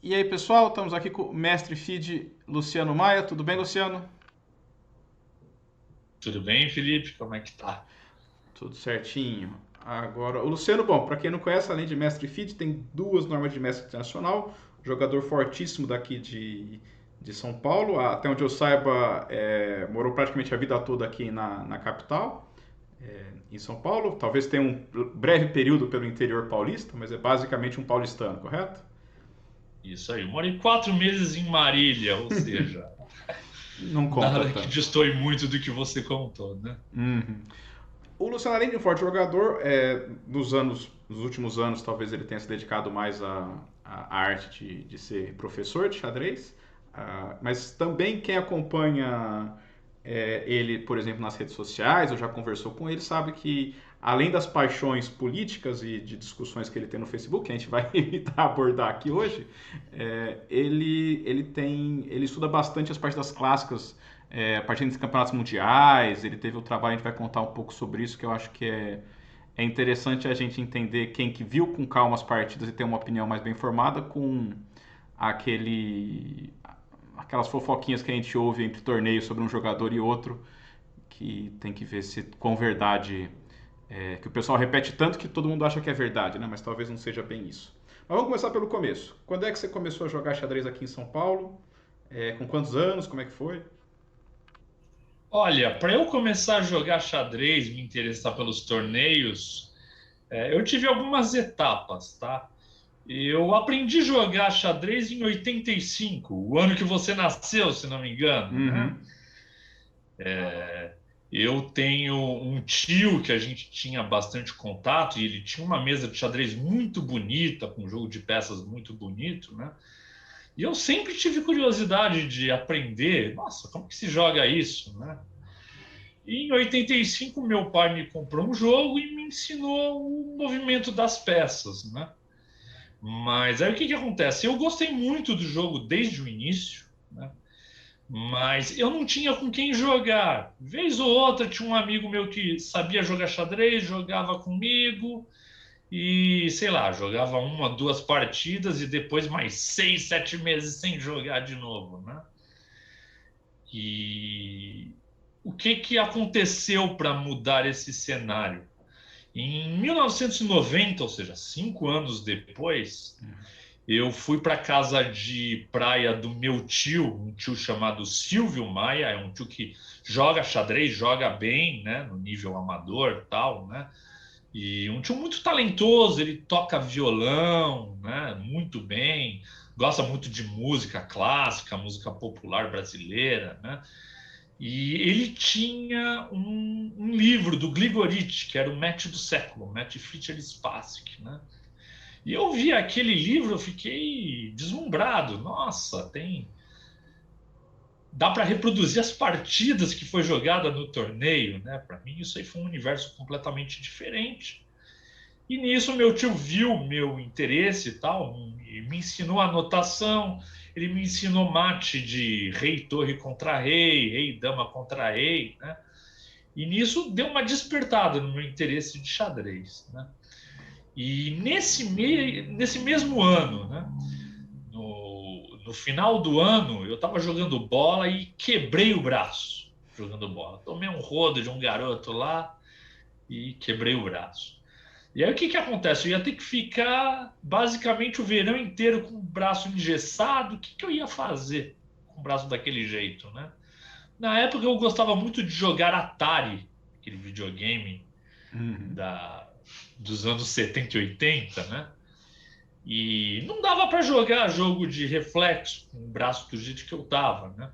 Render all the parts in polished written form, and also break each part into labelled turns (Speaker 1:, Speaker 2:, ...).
Speaker 1: E aí, pessoal, estamos aqui com o mestre feed Luciano Maia. Tudo bem, Luciano?
Speaker 2: Tudo bem, Felipe? Como é que tá?
Speaker 1: Tudo certinho. Agora, o Luciano, bom, para quem não conhece, além de mestre feed, tem duas normas de mestre internacional. Jogador fortíssimo daqui de São Paulo. Até onde eu saiba, morou praticamente a vida toda aqui na capital, em São Paulo. Talvez tenha um breve período pelo interior paulista, mas é basicamente um paulistano, correto?
Speaker 2: Isso aí. Eu morei 4 meses em Marília, ou seja,
Speaker 1: Não conta
Speaker 2: nada que
Speaker 1: tanto.
Speaker 2: destoe muito do que você contou, né?
Speaker 1: Uhum. O Luciano, além de um forte jogador, nos últimos anos, talvez ele tenha se dedicado mais à arte de ser professor de xadrez. Mas também quem acompanha ele, por exemplo, nas redes sociais, ou já conversou com ele, sabe que além das paixões políticas e de discussões que ele tem no Facebook, que a gente vai evitar abordar aqui hoje, ele estuda bastante as partidas clássicas, partindo dos campeonatos mundiais. Ele teve o trabalho, a gente vai contar um pouco sobre isso, que eu acho que é interessante a gente entender quem que viu com calma as partidas e tem uma opinião mais bem formada com aquele aquelas fofoquinhas que a gente ouve entre torneios sobre um jogador e outro, que tem que ver se com verdade, que o pessoal repete tanto que todo mundo acha que é verdade, né? Mas talvez não seja bem isso. Mas vamos começar pelo começo. Quando é que você começou a jogar xadrez aqui em São Paulo? Com quantos anos? Como é que foi?
Speaker 2: Olha, para eu começar a jogar xadrez, me interessar pelos torneios, eu tive algumas etapas, tá? Eu aprendi a jogar xadrez em 85, o ano que você nasceu, se não me engano, né?
Speaker 1: Uhum.
Speaker 2: Eu tenho um tio que a gente tinha bastante contato e ele tinha uma mesa de xadrez muito bonita, com um jogo de peças muito bonito, né? E eu sempre tive curiosidade de aprender, nossa, como que se joga isso, né? E em 85 meu pai me comprou um jogo e me ensinou o movimento das peças, né? Mas aí o que que acontece? Eu gostei muito do jogo desde o início, né? Mas eu não tinha com quem jogar. Vez ou outra tinha um amigo meu que sabia jogar xadrez, jogava comigo e, sei lá, jogava uma, duas partidas e depois mais 6, 7 meses sem jogar de novo, né? E o que que aconteceu para mudar esse cenário? Em 1990, ou seja, 5 anos depois, eu fui para casa de praia do meu tio, um tio chamado Silvio Maia, é um tio que joga xadrez, joga bem, né, no nível amador, tal, né? E um tio muito talentoso, ele toca violão, né, muito bem, gosta muito de música clássica, música popular brasileira, né? E ele tinha um livro do Gligorich, que era o Match do século, Match Feature Spassky, né? E eu vi aquele livro, eu fiquei deslumbrado. Nossa, tem, dá para reproduzir as partidas que foi jogada no torneio, né? Para mim isso aí foi um universo completamente diferente. E nisso meu tio viu meu interesse e tal, e me ensinou a anotação, ele me ensinou mate de rei torre contra rei, rei dama contra rei, né? E nisso deu uma despertada no meu interesse de xadrez, né? E nesse mesmo ano, né? No final do ano, eu estava jogando bola e quebrei o braço jogando bola. Tomei um rodo de um garoto lá e quebrei o braço. E aí o que que acontece? Eu ia ter que ficar basicamente o verão inteiro com o braço engessado. O que que eu ia fazer com o braço daquele jeito, né? Na época eu gostava muito de jogar Atari, aquele videogame
Speaker 1: Uhum.
Speaker 2: da, dos anos 70 e 80, né? E não dava para jogar jogo de reflexo com o braço do jeito que eu tava, né?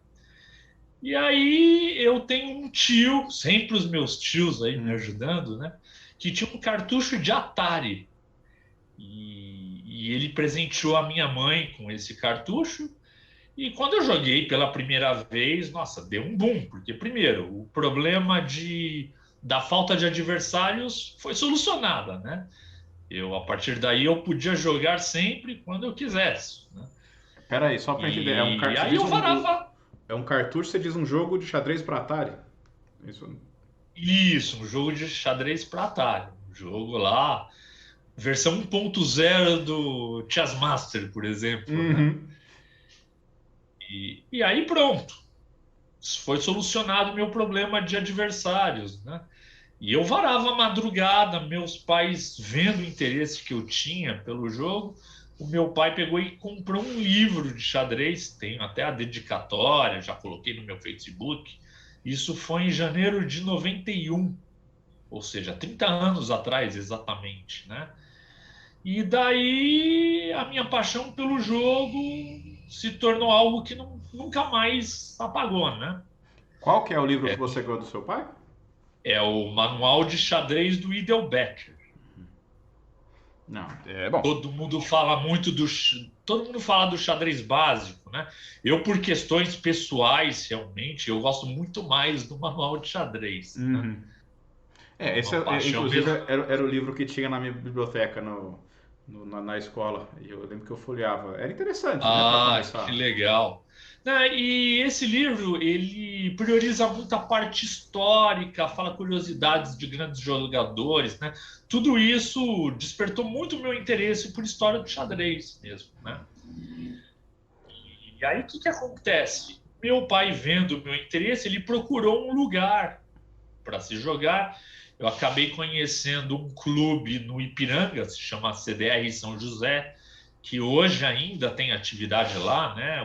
Speaker 2: E aí eu tenho um tio, sempre os meus tios aí me
Speaker 1: Uhum.
Speaker 2: ajudando, né? Que tinha um cartucho de Atari. E ele presenteou a minha mãe com esse cartucho. E quando eu joguei pela primeira vez, nossa, deu um boom, porque primeiro, o problema da falta de adversários foi solucionada, né? A partir daí, eu podia jogar sempre quando eu quisesse, né?
Speaker 1: Pera aí, só pra entender,
Speaker 2: E
Speaker 1: você
Speaker 2: aí
Speaker 1: diz
Speaker 2: eu varava
Speaker 1: é um cartucho, você diz um jogo de xadrez para Atari? Isso.
Speaker 2: isso, um jogo de xadrez para Atari. Um jogo lá, versão 1.0 do Chess Master, por exemplo, né?
Speaker 1: Uhum.
Speaker 2: E aí pronto, foi solucionado o meu problema de adversários, né? E eu varava a madrugada, meus pais vendo o interesse que eu tinha pelo jogo, o meu pai pegou e comprou um livro de xadrez, tenho até a dedicatória, já coloquei no meu Facebook. Isso foi em janeiro de 91, ou seja, 30 anos atrás exatamente, né? E daí a minha paixão pelo jogo se tornou algo que nunca mais apagou, né?
Speaker 1: Qual que é o livro que você ganhou do seu pai?
Speaker 2: É o Manual de Xadrez do Idel-Becker.
Speaker 1: Não, é bom.
Speaker 2: Todo mundo fala muito todo mundo fala do xadrez básico, né? Eu, por questões pessoais, realmente, eu gosto muito mais do Manual de Xadrez, né?
Speaker 1: Uhum.
Speaker 2: É
Speaker 1: Esse,
Speaker 2: uma paixão
Speaker 1: inclusive,
Speaker 2: mesmo.
Speaker 1: era o livro que tinha na minha biblioteca na escola. E eu lembro que eu folheava. Era interessante, né, para
Speaker 2: Ah, que
Speaker 1: começar.
Speaker 2: legal. Né, e esse livro, ele prioriza muito a parte histórica, fala curiosidades de grandes jogadores, né? Tudo isso despertou muito o meu interesse por história do xadrez mesmo, né? E aí, o que que acontece? Meu pai, vendo o meu interesse, ele procurou um lugar para se jogar. Eu acabei conhecendo um clube no Ipiranga, se chama CDR São José, que hoje ainda tem atividade lá, né?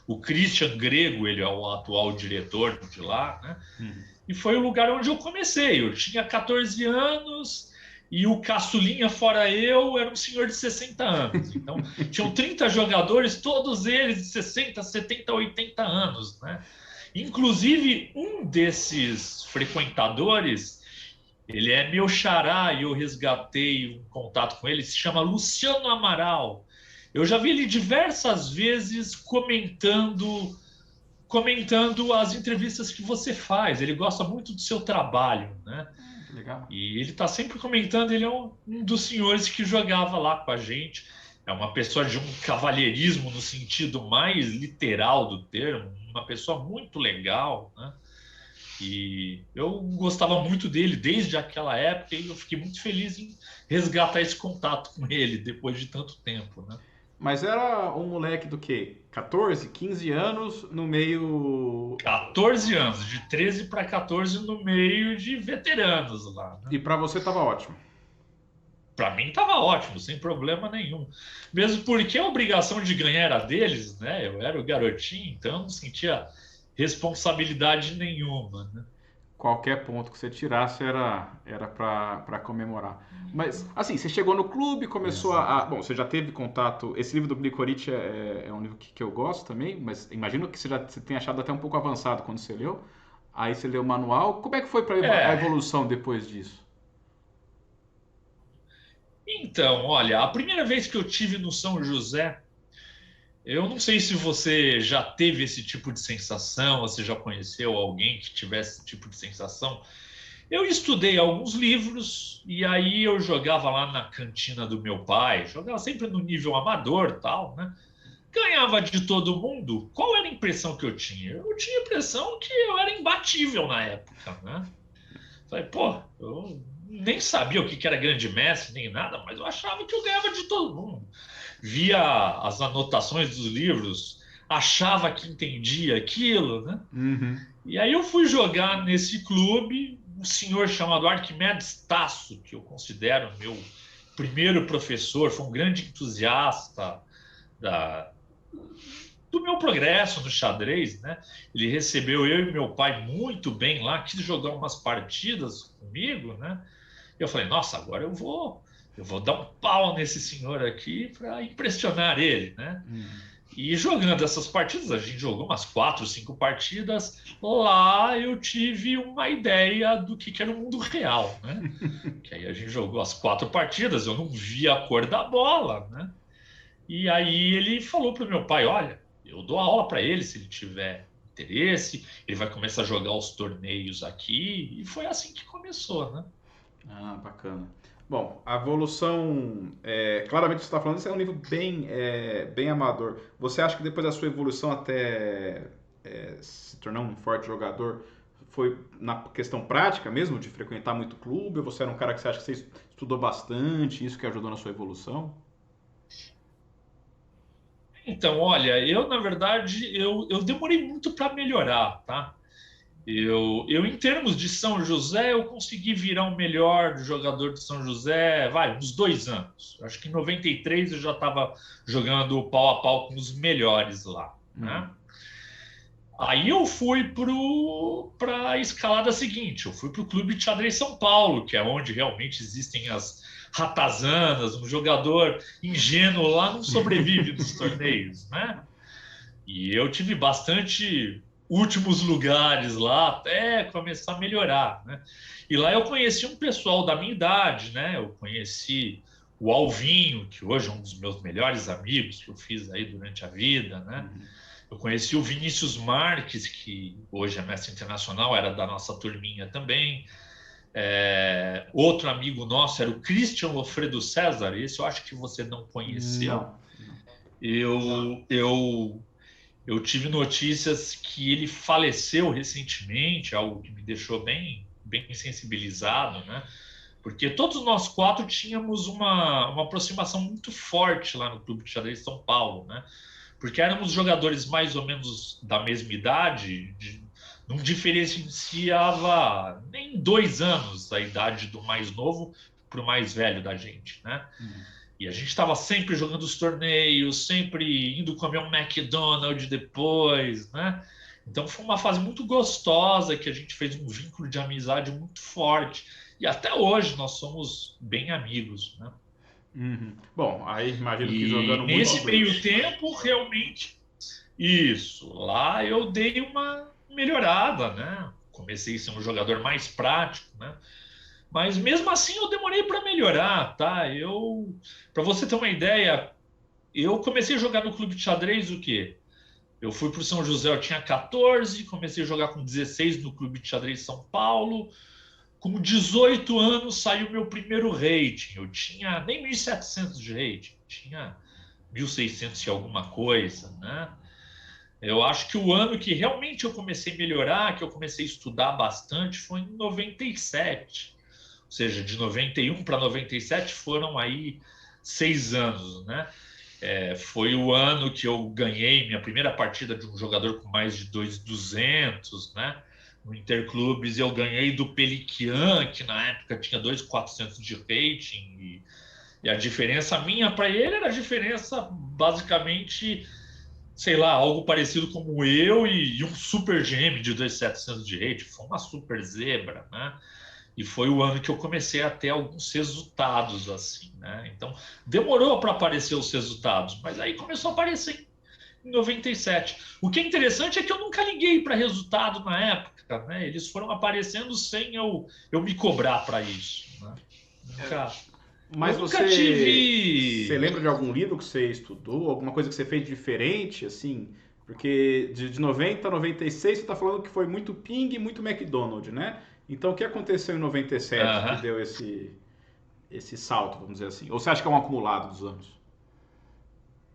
Speaker 2: O Christian Grego, ele é o atual diretor de lá, né?
Speaker 1: Uhum.
Speaker 2: E foi o lugar onde eu comecei. Eu tinha 14 anos e o caçulinha, fora eu, era um senhor de 60 anos. Então, tinham 30 jogadores, todos eles de 60, 70, 80 anos, né? Inclusive, um desses frequentadores, ele é meu xará e eu resgatei um contato com ele, se chama Luciano Amaral. Eu já vi ele diversas vezes comentando as entrevistas que você faz. Ele gosta muito do seu trabalho, né?
Speaker 1: Que legal.
Speaker 2: E ele está sempre comentando. Ele é um dos senhores que jogava lá com a gente. É uma pessoa de um cavalheirismo no sentido mais literal do termo, uma pessoa muito legal, né? E eu gostava muito dele desde aquela época e eu fiquei muito feliz em resgatar esse contato com ele depois de tanto tempo, né?
Speaker 1: Mas era um moleque do quê? 14, 15 anos no meio.
Speaker 2: 14 anos, de 13 para 14 no meio de veteranos lá, né?
Speaker 1: E pra você tava ótimo.
Speaker 2: Para mim estava ótimo, sem problema nenhum. Mesmo porque a obrigação de ganhar era deles, né? Eu era o garotinho, então eu não sentia responsabilidade nenhuma, né?
Speaker 1: Qualquer ponto que você tirasse era para comemorar. Mas, assim, você chegou no clube, começou a.
Speaker 2: Exato.
Speaker 1: Bom, você já teve contato. Esse livro do Glicoric é um livro que eu gosto também, mas imagino que você tenha achado até um pouco avançado quando você leu. Aí você leu o manual. Como é que foi para a
Speaker 2: É,
Speaker 1: evolução depois disso?
Speaker 2: então, olha, a primeira vez que eu tive no São José, eu não sei se você já teve esse tipo de sensação, você já conheceu alguém que tivesse esse tipo de sensação. Eu estudei alguns livros e aí eu jogava lá na cantina do meu pai, jogava sempre no nível amador, tal, né? Ganhava de todo mundo. Qual era a impressão que eu tinha? Eu tinha a impressão que eu era imbatível na época, né? Falei, pô, eu nem sabia o que era grande mestre, nem nada, mas eu achava que eu ganhava de todo mundo. Via as anotações dos livros, achava que entendia aquilo, né?
Speaker 1: Uhum.
Speaker 2: E aí eu fui jogar nesse clube, um senhor chamado Arquimedes Tasso, que eu considero meu primeiro professor, foi um grande entusiasta da, do meu progresso no xadrez, né? Ele recebeu eu e meu pai muito bem lá, quis jogar umas partidas comigo, né? E eu falei, nossa, agora eu vou dar um pau nesse senhor aqui para impressionar ele, né?
Speaker 1: Uhum.
Speaker 2: E jogando essas partidas, a gente jogou umas 4, 5 partidas. Lá eu tive uma ideia do que era o mundo real, né? Que aí a gente jogou as 4 partidas, eu não via a cor da bola, né? E aí ele falou para o meu pai: olha, eu dou aula para ele se ele tiver interesse, ele vai começar a jogar os torneios aqui. E foi assim que começou, né?
Speaker 1: Ah, bacana. Bom, a evolução, claramente você está falando, isso é um nível bem amador. Você acha que depois da sua evolução até se tornar um forte jogador, foi na questão prática mesmo, de frequentar muito clube, ou você era um cara que você acha que você estudou bastante, isso que ajudou na sua evolução?
Speaker 2: Então, olha, eu, na verdade, eu demorei muito para melhorar, tá? Em termos de São José, eu consegui virar um melhor jogador de São José, uns 2 anos. Acho que em 93 eu já estava jogando pau a pau com os melhores lá, né? Aí eu fui para a escalada seguinte, eu fui para o Clube de Xadrez São Paulo, que é onde realmente existem as ratazanas, um jogador ingênuo lá não sobrevive nos torneios, né? E eu tive bastante últimos lugares lá até começar a melhorar, né? E lá eu conheci um pessoal da minha idade, né? Eu conheci o Alvinho, que hoje é um dos meus melhores amigos que eu fiz aí durante a vida, né? Eu conheci o Vinícius Marques, que hoje é mestre internacional, era da nossa turminha também. Outro amigo nosso era o Christian Lofredo César, esse eu acho que você não conheceu.
Speaker 1: Não.
Speaker 2: Eu tive notícias que ele faleceu recentemente, algo que me deixou bem sensibilizado, né? Porque todos nós quatro tínhamos uma aproximação muito forte lá no Clube de Xadrez de São Paulo, né? Porque éramos jogadores mais ou menos da mesma idade, não diferenciava nem 2 anos a idade do mais novo para o mais velho da gente, né? E a gente estava sempre jogando os torneios, sempre indo comer um McDonald's depois, né? Então foi uma fase muito gostosa que a gente fez um vínculo de amizade muito forte. E até hoje nós somos bem amigos, né?
Speaker 1: Bom, aí imagino que
Speaker 2: E
Speaker 1: jogando muito
Speaker 2: nesse meio tempo, realmente, isso. Lá eu dei uma melhorada, né? Comecei a ser um jogador mais prático, né? Mas mesmo assim eu demorei para melhorar, tá? Para você ter uma ideia, eu comecei a jogar no clube de xadrez o quê? Eu fui para o São José, eu tinha 14, comecei a jogar com 16 no clube de xadrez São Paulo. Com 18 anos saiu meu primeiro rating. Eu tinha nem 1.700 de rating, tinha 1.600 e alguma coisa, né? Eu acho que o ano que realmente eu comecei a melhorar, que eu comecei a estudar bastante, foi em 97. Ou seja, de 91 para 97 foram aí 6 anos, né? Foi o ano que eu ganhei minha primeira partida de um jogador com mais de 2.200, né? No Interclubes eu ganhei do Peliquian, que na época tinha 2.400 de rating, e a diferença minha para ele era a diferença basicamente, sei lá, algo parecido como eu e um super GM de 2.700 de rating. Foi uma super zebra, né? E foi o ano que eu comecei a ter alguns resultados assim, né? Então demorou para aparecer os resultados, mas aí começou a aparecer em 97. O que é interessante é que eu nunca liguei para resultado na época, né? Eles foram aparecendo sem eu me cobrar para isso, né?
Speaker 1: Mas
Speaker 2: Eu nunca tive.
Speaker 1: você lembra de algum livro que você estudou, alguma coisa que você fez diferente, assim? Porque de 90 a 96 você está falando que foi muito Ping e muito McDonald's, né? Então o que aconteceu em 97 que
Speaker 2: Aham.
Speaker 1: deu esse salto, vamos dizer assim? Ou você acha que é um acumulado dos anos?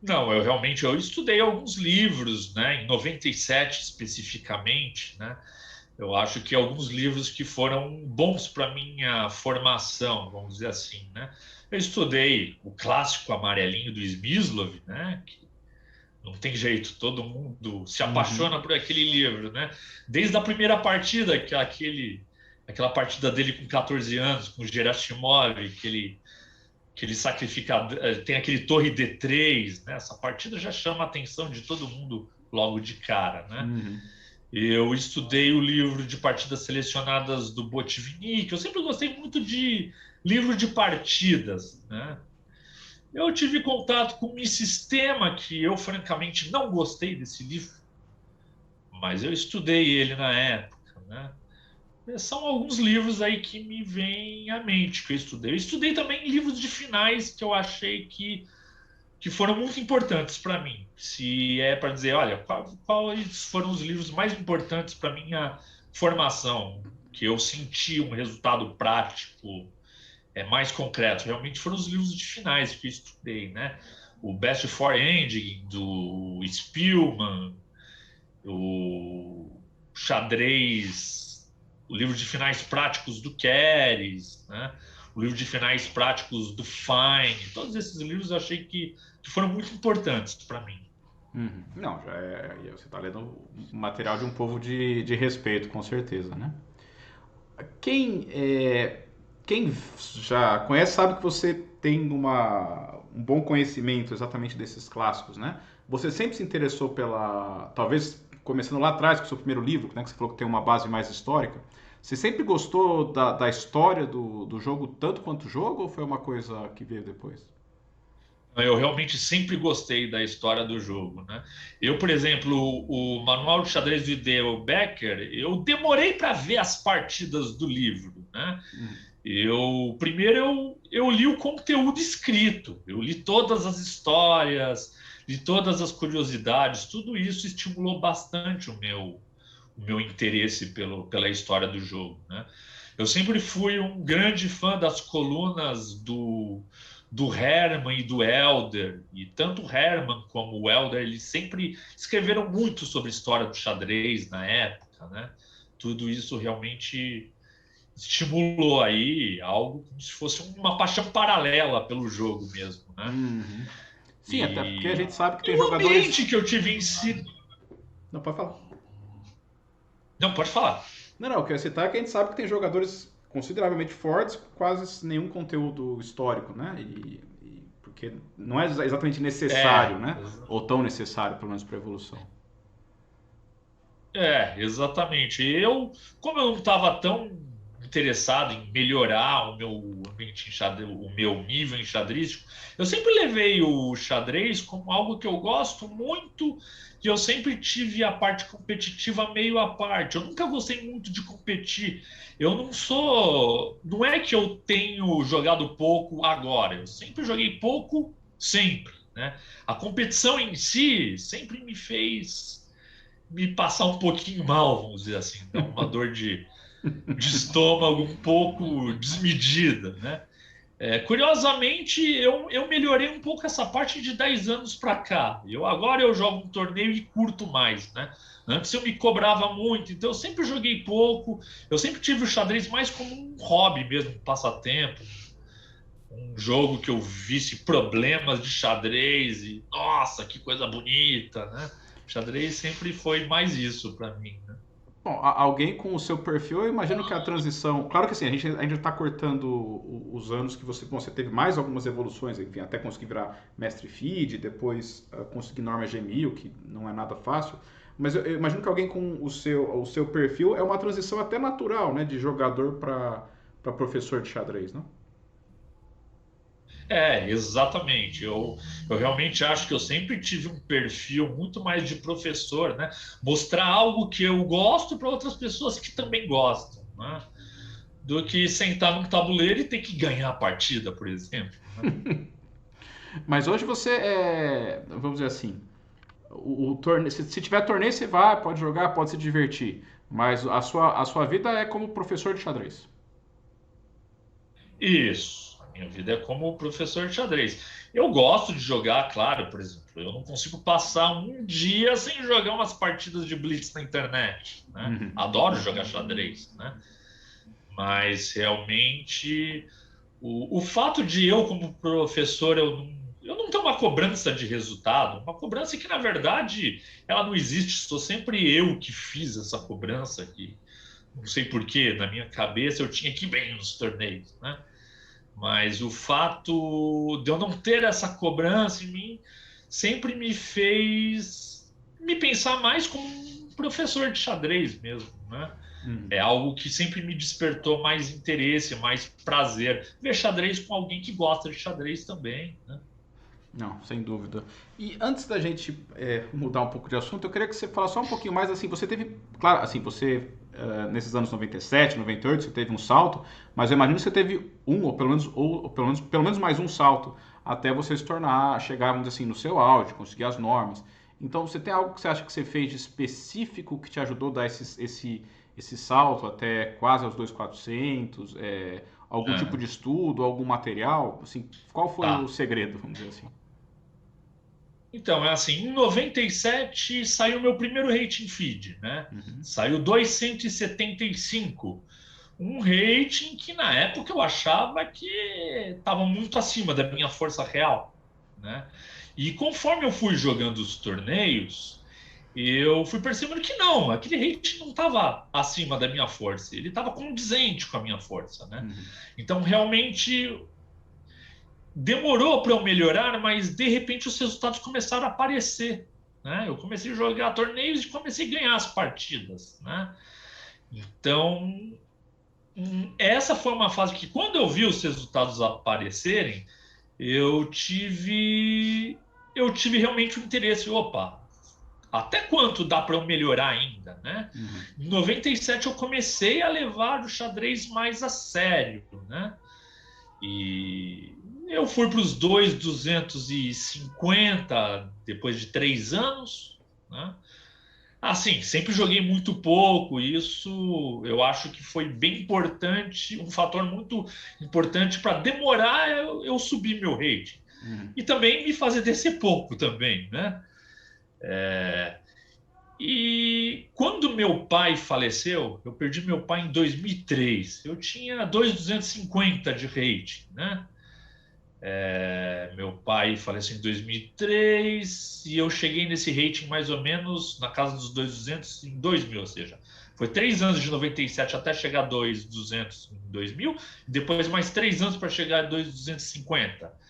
Speaker 2: Não, eu realmente eu estudei alguns livros, né? Em 97 especificamente, né? Eu acho que alguns livros que foram bons para minha formação, vamos dizer assim, né? Eu estudei o clássico amarelinho do Smyslov, né? Que não tem jeito, todo mundo se apaixona por aquele livro, né? Desde a primeira partida, aquela partida dele com 14 anos, com o Gerasimov, que ele sacrifica, tem aquele torre D3, né? Essa partida já chama a atenção de todo mundo logo de cara, né? Eu estudei o livro de partidas selecionadas do Botvinnik. Eu sempre gostei muito de livro de partidas, né? Eu tive contato com um sistema que eu, francamente, não gostei desse livro, mas eu estudei ele na época, né? São alguns livros aí que me vêm à mente que eu estudei. Eu estudei também livros de finais que eu achei que foram muito importantes para mim. Se é para dizer, olha, quais foram os livros mais importantes para minha formação, que eu senti um resultado prático, mais concreto, realmente foram os livros de finais que eu estudei, né? O Best for Ending, do Spielman, o xadrez, o livro de finais práticos do Keres, né? o livro de finais práticos do Fine, todos esses livros eu achei que foram muito importantes para mim.
Speaker 1: Não, você está lendo um material de um povo de respeito, com certeza, né? Quem, quem já conhece sabe que você tem um bom conhecimento exatamente desses clássicos, né? Você sempre se interessou talvez começando lá atrás com o seu primeiro livro, né, que você falou que tem uma base mais histórica. Você sempre gostou da história do jogo tanto quanto o jogo ou foi uma coisa que veio depois?
Speaker 2: Eu realmente sempre gostei da história do jogo, né? Eu, por exemplo, o Manual de Xadrez do Dale Becker, eu demorei para ver as partidas do livro, né? Eu li o conteúdo escrito, eu li todas as histórias, li todas as curiosidades, tudo isso estimulou bastante o meu interesse pela história do jogo, né? Eu sempre fui um grande fã das colunas do Herman e do Helder, e tanto o Herman como o Helder, eles sempre escreveram muito sobre a história do xadrez na época, né? Tudo isso realmente estimulou aí algo como se fosse uma paixão paralela pelo jogo mesmo, né?
Speaker 1: Uhum. Sim, até porque a
Speaker 2: E,
Speaker 1: gente sabe que
Speaker 2: e
Speaker 1: tem
Speaker 2: o ambiente
Speaker 1: jogadores.
Speaker 2: que eu tive em si...
Speaker 1: Não, pode falar.
Speaker 2: Não, pode falar.
Speaker 1: Não, não, o que eu ia citar é que a gente sabe que tem jogadores consideravelmente fortes com quase nenhum conteúdo histórico, né? Porque não é exatamente necessário,
Speaker 2: É,
Speaker 1: né? Ou tão necessário, pelo menos para a evolução.
Speaker 2: exatamente. Como eu não estava tão interessado em melhorar o meu ambiente em xadrez, o meu nível enxadrístico, eu sempre levei o xadrez como algo que eu gosto muito e eu sempre tive a parte competitiva meio à parte. Eu nunca gostei muito de competir. Eu não sou. Não é que eu tenho jogado pouco agora. Eu sempre joguei pouco, sempre. Né? A competição em si sempre me passar um pouquinho mal, vamos dizer assim, dar uma dor de estômago um pouco desmedida, né? Curiosamente, eu melhorei um pouco essa parte de 10 anos para cá. Agora eu jogo um torneio e curto mais, né? Antes eu me cobrava muito, então eu sempre joguei pouco. Eu sempre tive o xadrez mais como um hobby mesmo, um passatempo, um jogo que eu visse problemas de xadrez e nossa, que coisa bonita, né? Xadrez sempre foi mais isso para mim, né?
Speaker 1: Bom, alguém com o seu perfil, eu imagino que a transição. Claro que assim, a gente ainda está cortando os anos que você teve mais algumas evoluções, enfim, até conseguir virar mestre feed, depois conseguir norma G1000, que não é nada fácil. Mas eu imagino que alguém com o seu perfil é uma transição até natural, né, de jogador para professor de xadrez, não?
Speaker 2: Exatamente. Eu realmente acho que eu sempre tive um perfil muito mais de professor, né? Mostrar algo que eu gosto para outras pessoas que também gostam, né? Do que sentar num tabuleiro e ter que ganhar a partida, por exemplo. Né?
Speaker 1: Mas hoje você vamos dizer assim, o torneio, se tiver torneio você vai, pode jogar, pode se divertir, mas a sua vida é como professor de xadrez.
Speaker 2: Isso. A minha vida é como professor de xadrez. Eu gosto de jogar, claro, por exemplo. Eu não consigo passar um dia sem jogar umas partidas de Blitz na internet. Né?
Speaker 1: Uhum.
Speaker 2: Adoro jogar xadrez, né? Mas realmente o fato de eu, como professor, eu não tenho uma cobrança de resultado, uma cobrança que, na verdade, ela não existe. Sou sempre eu que fiz essa cobrança aqui. Não sei porquê, na minha cabeça eu tinha que ir bem nos torneios, né? Mas o fato de eu não ter essa cobrança em mim sempre me fez me pensar mais como um professor de xadrez mesmo, né?
Speaker 1: Uhum.
Speaker 2: É algo que sempre me despertou mais interesse, mais prazer. Ver xadrez com alguém que gosta de xadrez também, né?
Speaker 1: Não, sem dúvida. E antes da gente mudar um pouco de assunto, eu queria que você falasse só um pouquinho mais, assim, você teve, claro, assim, você, nesses anos 97, 98, você teve um salto, mas eu imagino que você teve ou pelo menos mais um salto, até você se tornar, chegar, vamos dizer assim, no seu auge, conseguir as normas. Então, você tem algo que você acha que você fez de específico que te ajudou a dar esse salto até quase aos 2.400, algum tipo
Speaker 2: É,
Speaker 1: de estudo, algum material, assim, qual foi o
Speaker 2: tá.
Speaker 1: segredo, vamos dizer assim?
Speaker 2: Então, é assim, em 97 saiu meu primeiro rating feed, né?
Speaker 1: Uhum.
Speaker 2: Saiu 275, um rating que na época eu achava que estava muito acima da minha força real, né? E conforme eu fui jogando os torneios, eu fui percebendo que não, aquele rating não estava acima da minha força, ele estava condizente com a minha força, né?
Speaker 1: Uhum.
Speaker 2: Então realmente demorou para eu melhorar, mas de repente os resultados começaram a aparecer, né? Eu comecei a jogar torneios e comecei a ganhar as partidas, né? Então, essa foi uma fase que, quando eu vi os resultados aparecerem, eu tive, eu tive realmente o interesse. Opa, até quanto dá para eu melhorar ainda, né?
Speaker 1: Uhum.
Speaker 2: Em 97 eu comecei a levar o xadrez mais a sério, né? E eu fui para os 2,250 depois de 3 anos, né? Assim, sempre joguei muito pouco, isso eu acho que foi bem importante, um fator muito importante para demorar eu subir meu rating.
Speaker 1: Uhum.
Speaker 2: E também me fazer descer pouco também, né? E quando meu pai faleceu, eu perdi meu pai em 2003. Eu tinha 2,250 de rating, né? Meu pai faleceu em 2003 e eu cheguei nesse rating mais ou menos na casa dos 2,200 em 2000, ou seja, foi 3 anos de 97 até chegar a 2,200 em 2000, depois mais 3 anos para chegar a 2,250.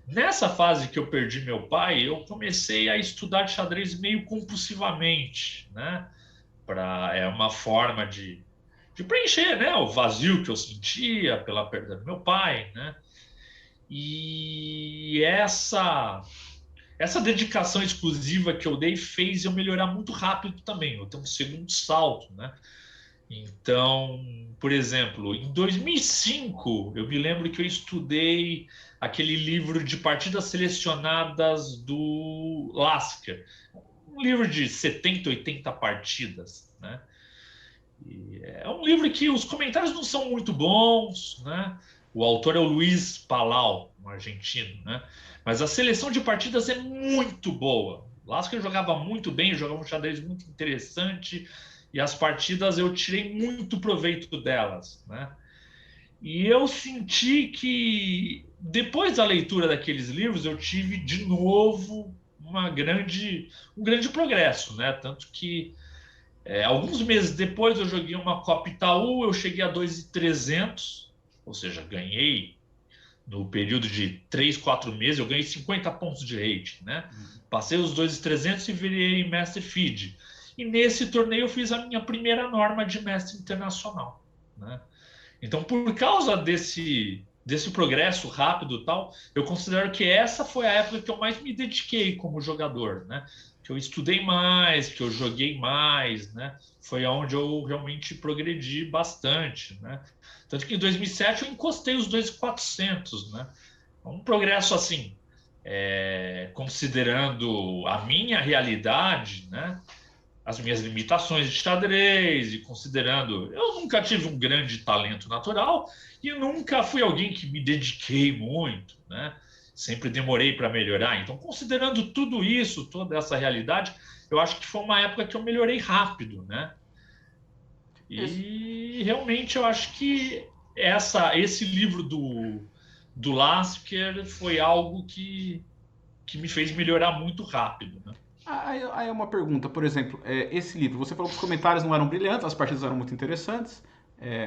Speaker 2: Nessa fase que eu perdi meu pai, eu comecei a estudar xadrez meio compulsivamente, né? É uma forma de preencher, né, o vazio que eu sentia pela perda do meu pai, né? E essa dedicação exclusiva que eu dei fez eu melhorar muito rápido também. Eu tenho um segundo salto, né? Então, por exemplo, em 2005, eu me lembro que eu estudei aquele livro de partidas selecionadas do Lasker, um livro de 70, 80 partidas, né? E é um livro que os comentários não são muito bons, né? O autor é o Luiz Palau, um argentino, né? Mas a seleção de partidas é muito boa. Lasker jogava muito bem, jogava um xadrez muito interessante e as partidas eu tirei muito proveito delas, né? E eu senti que depois da leitura daqueles livros eu tive de novo um grande progresso, né? Tanto que alguns meses depois eu joguei uma Copa Itaú, eu cheguei a 2.300, ou seja, ganhei no período de 3, 4 meses, eu ganhei 50 pontos de rating, né? Passei os 2.300 e virei Master Feed. E nesse torneio eu fiz a minha primeira norma de mestre internacional, né? Então, por causa desse progresso rápido e tal, eu considero que essa foi a época que eu mais me dediquei como jogador, né? Que eu estudei mais, que eu joguei mais, né? Foi onde eu realmente progredi bastante, né? Tanto que em 2007 eu encostei os 2.400, né? Um progresso assim, considerando a minha realidade, né? As minhas limitações de xadrez e considerando eu nunca tive um grande talento natural e nunca fui alguém que me dediquei muito, né? Sempre demorei para melhorar. Então, considerando tudo isso, toda essa realidade, eu acho que foi uma época que eu melhorei rápido, né? E realmente eu acho que esse livro do Lasker foi algo que me fez melhorar muito rápido, né?
Speaker 1: Aí é uma pergunta, por exemplo, esse livro, você falou que os comentários não eram brilhantes, as partidas eram muito interessantes,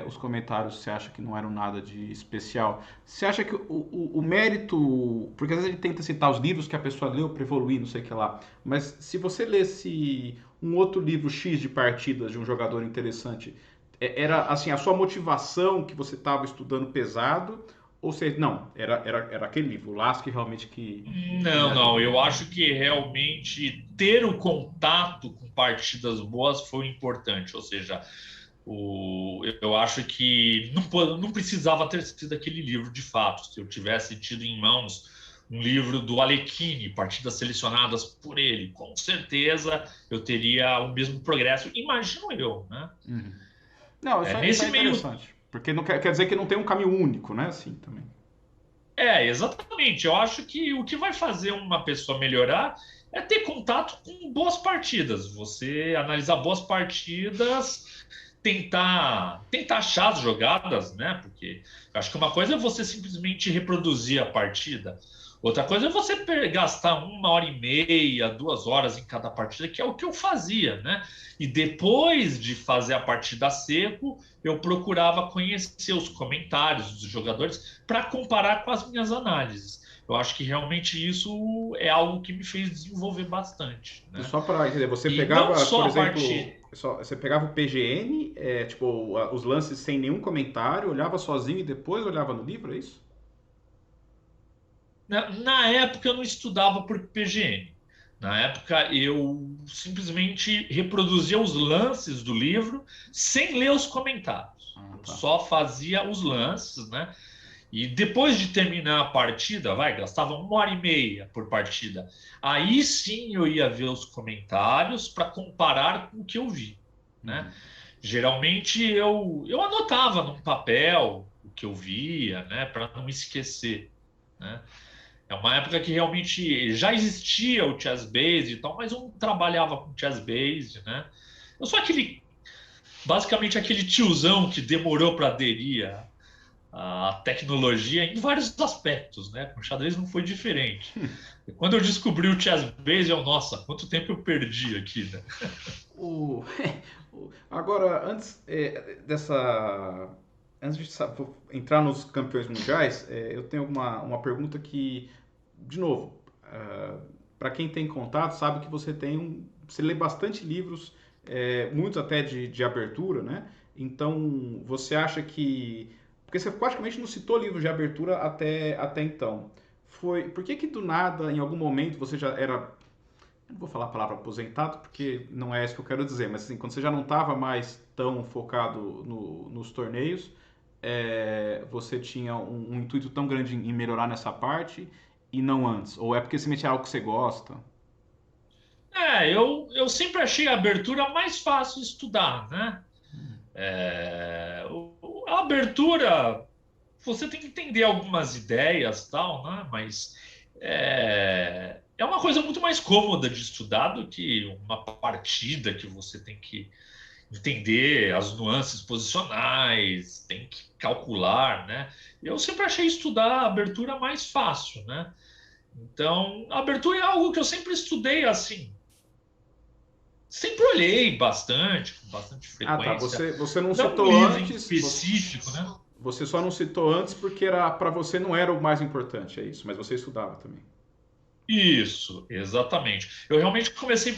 Speaker 1: os comentários você acha que não eram nada de especial. Você acha que o mérito, porque às vezes a gente tenta citar os livros que a pessoa leu para evoluir, não sei o que lá, mas se você lesse um outro livro X de partidas de um jogador interessante, era assim, a sua motivação que você estava estudando pesado, ou seja, não, era aquele livro, o Lasker realmente que lhe
Speaker 2: Não, não.
Speaker 1: ajudou.
Speaker 2: Eu acho que realmente ter o contato com partidas boas foi importante. Ou seja, eu acho que não precisava ter sido aquele livro de fato. Se eu tivesse tido em mãos um livro do Alekhine, partidas selecionadas por ele, com certeza eu teria o mesmo progresso. Imagino eu, né?
Speaker 1: Uhum. Não, isso
Speaker 2: Nesse
Speaker 1: é
Speaker 2: meio.
Speaker 1: interessante. Porque não quer dizer que não tem um caminho único, né? Assim também.
Speaker 2: Exatamente. Eu acho que o que vai fazer uma pessoa melhorar é ter contato com boas partidas. Você analisar boas partidas tentar achar as jogadas, né? Porque eu acho que uma coisa é você simplesmente reproduzir a partida, outra coisa é você gastar 1 hora e meia, 2 horas em cada partida, que é o que eu fazia, né? E depois de fazer a partida a seco, eu procurava conhecer os comentários dos jogadores para comparar com as minhas análises. Eu acho que realmente isso é algo que me fez desenvolver bastante,
Speaker 1: E
Speaker 2: né?
Speaker 1: só para entender, você
Speaker 2: E não
Speaker 1: pegava, por
Speaker 2: só a
Speaker 1: exemplo,
Speaker 2: partida.
Speaker 1: você pegava o PGN, tipo, os lances sem nenhum comentário, olhava sozinho e depois olhava no livro, é isso?
Speaker 2: Na época eu não estudava por PGN. Na época eu simplesmente reproduzia os lances do livro sem ler os comentários.
Speaker 1: Ah,
Speaker 2: Eu
Speaker 1: tá.
Speaker 2: só fazia os lances, né? E depois de terminar a partida, gastava 1 hora e meia por partida. Aí sim eu ia ver os comentários para comparar com o que eu vi, né?
Speaker 1: Uhum.
Speaker 2: Geralmente eu anotava num papel o que eu via, né? Para não esquecer, né? É uma época que realmente já existia o Chess Base e tal, mas eu não trabalhava com Chess Base, né? Eu sou basicamente aquele tiozão que demorou para aderir à tecnologia em vários aspectos, né? Com o xadrez não foi diferente. E quando eu descobri o Chess Base, nossa, quanto tempo eu perdi aqui, né?
Speaker 1: O... Agora, antes de entrar nos campeões mundiais, eu tenho uma pergunta que, de novo, para quem tem contato, sabe que você lê bastante livros, muitos até de abertura, né? Então, você acha que... Porque você praticamente não citou livros de abertura até então. Por que do nada, em algum momento, você já era, eu não vou falar a palavra aposentado, porque não é isso que eu quero dizer, mas assim, quando você já não estava mais tão focado nos torneios, você tinha um intuito tão grande em melhorar nessa parte e não antes? Ou é porque simplesmente é algo que você gosta?
Speaker 2: Eu sempre achei a abertura mais fácil de estudar, né? A abertura, você tem que entender algumas ideias, tal, né? Mas é uma coisa muito mais cômoda de estudar do que uma partida que você tem que entender as nuances posicionais, tem que calcular, né? Eu sempre achei estudar a abertura mais fácil, né? Então, a abertura é algo que eu sempre estudei assim. Sempre olhei bastante, com bastante
Speaker 1: Ah, tá.
Speaker 2: frequência.
Speaker 1: Você não
Speaker 2: Não um
Speaker 1: citou
Speaker 2: livro em
Speaker 1: antes,
Speaker 2: específico, né?
Speaker 1: você só não citou antes porque era para você não era o mais importante, é isso. Mas você estudava também.
Speaker 2: Isso, exatamente. Eu realmente comecei a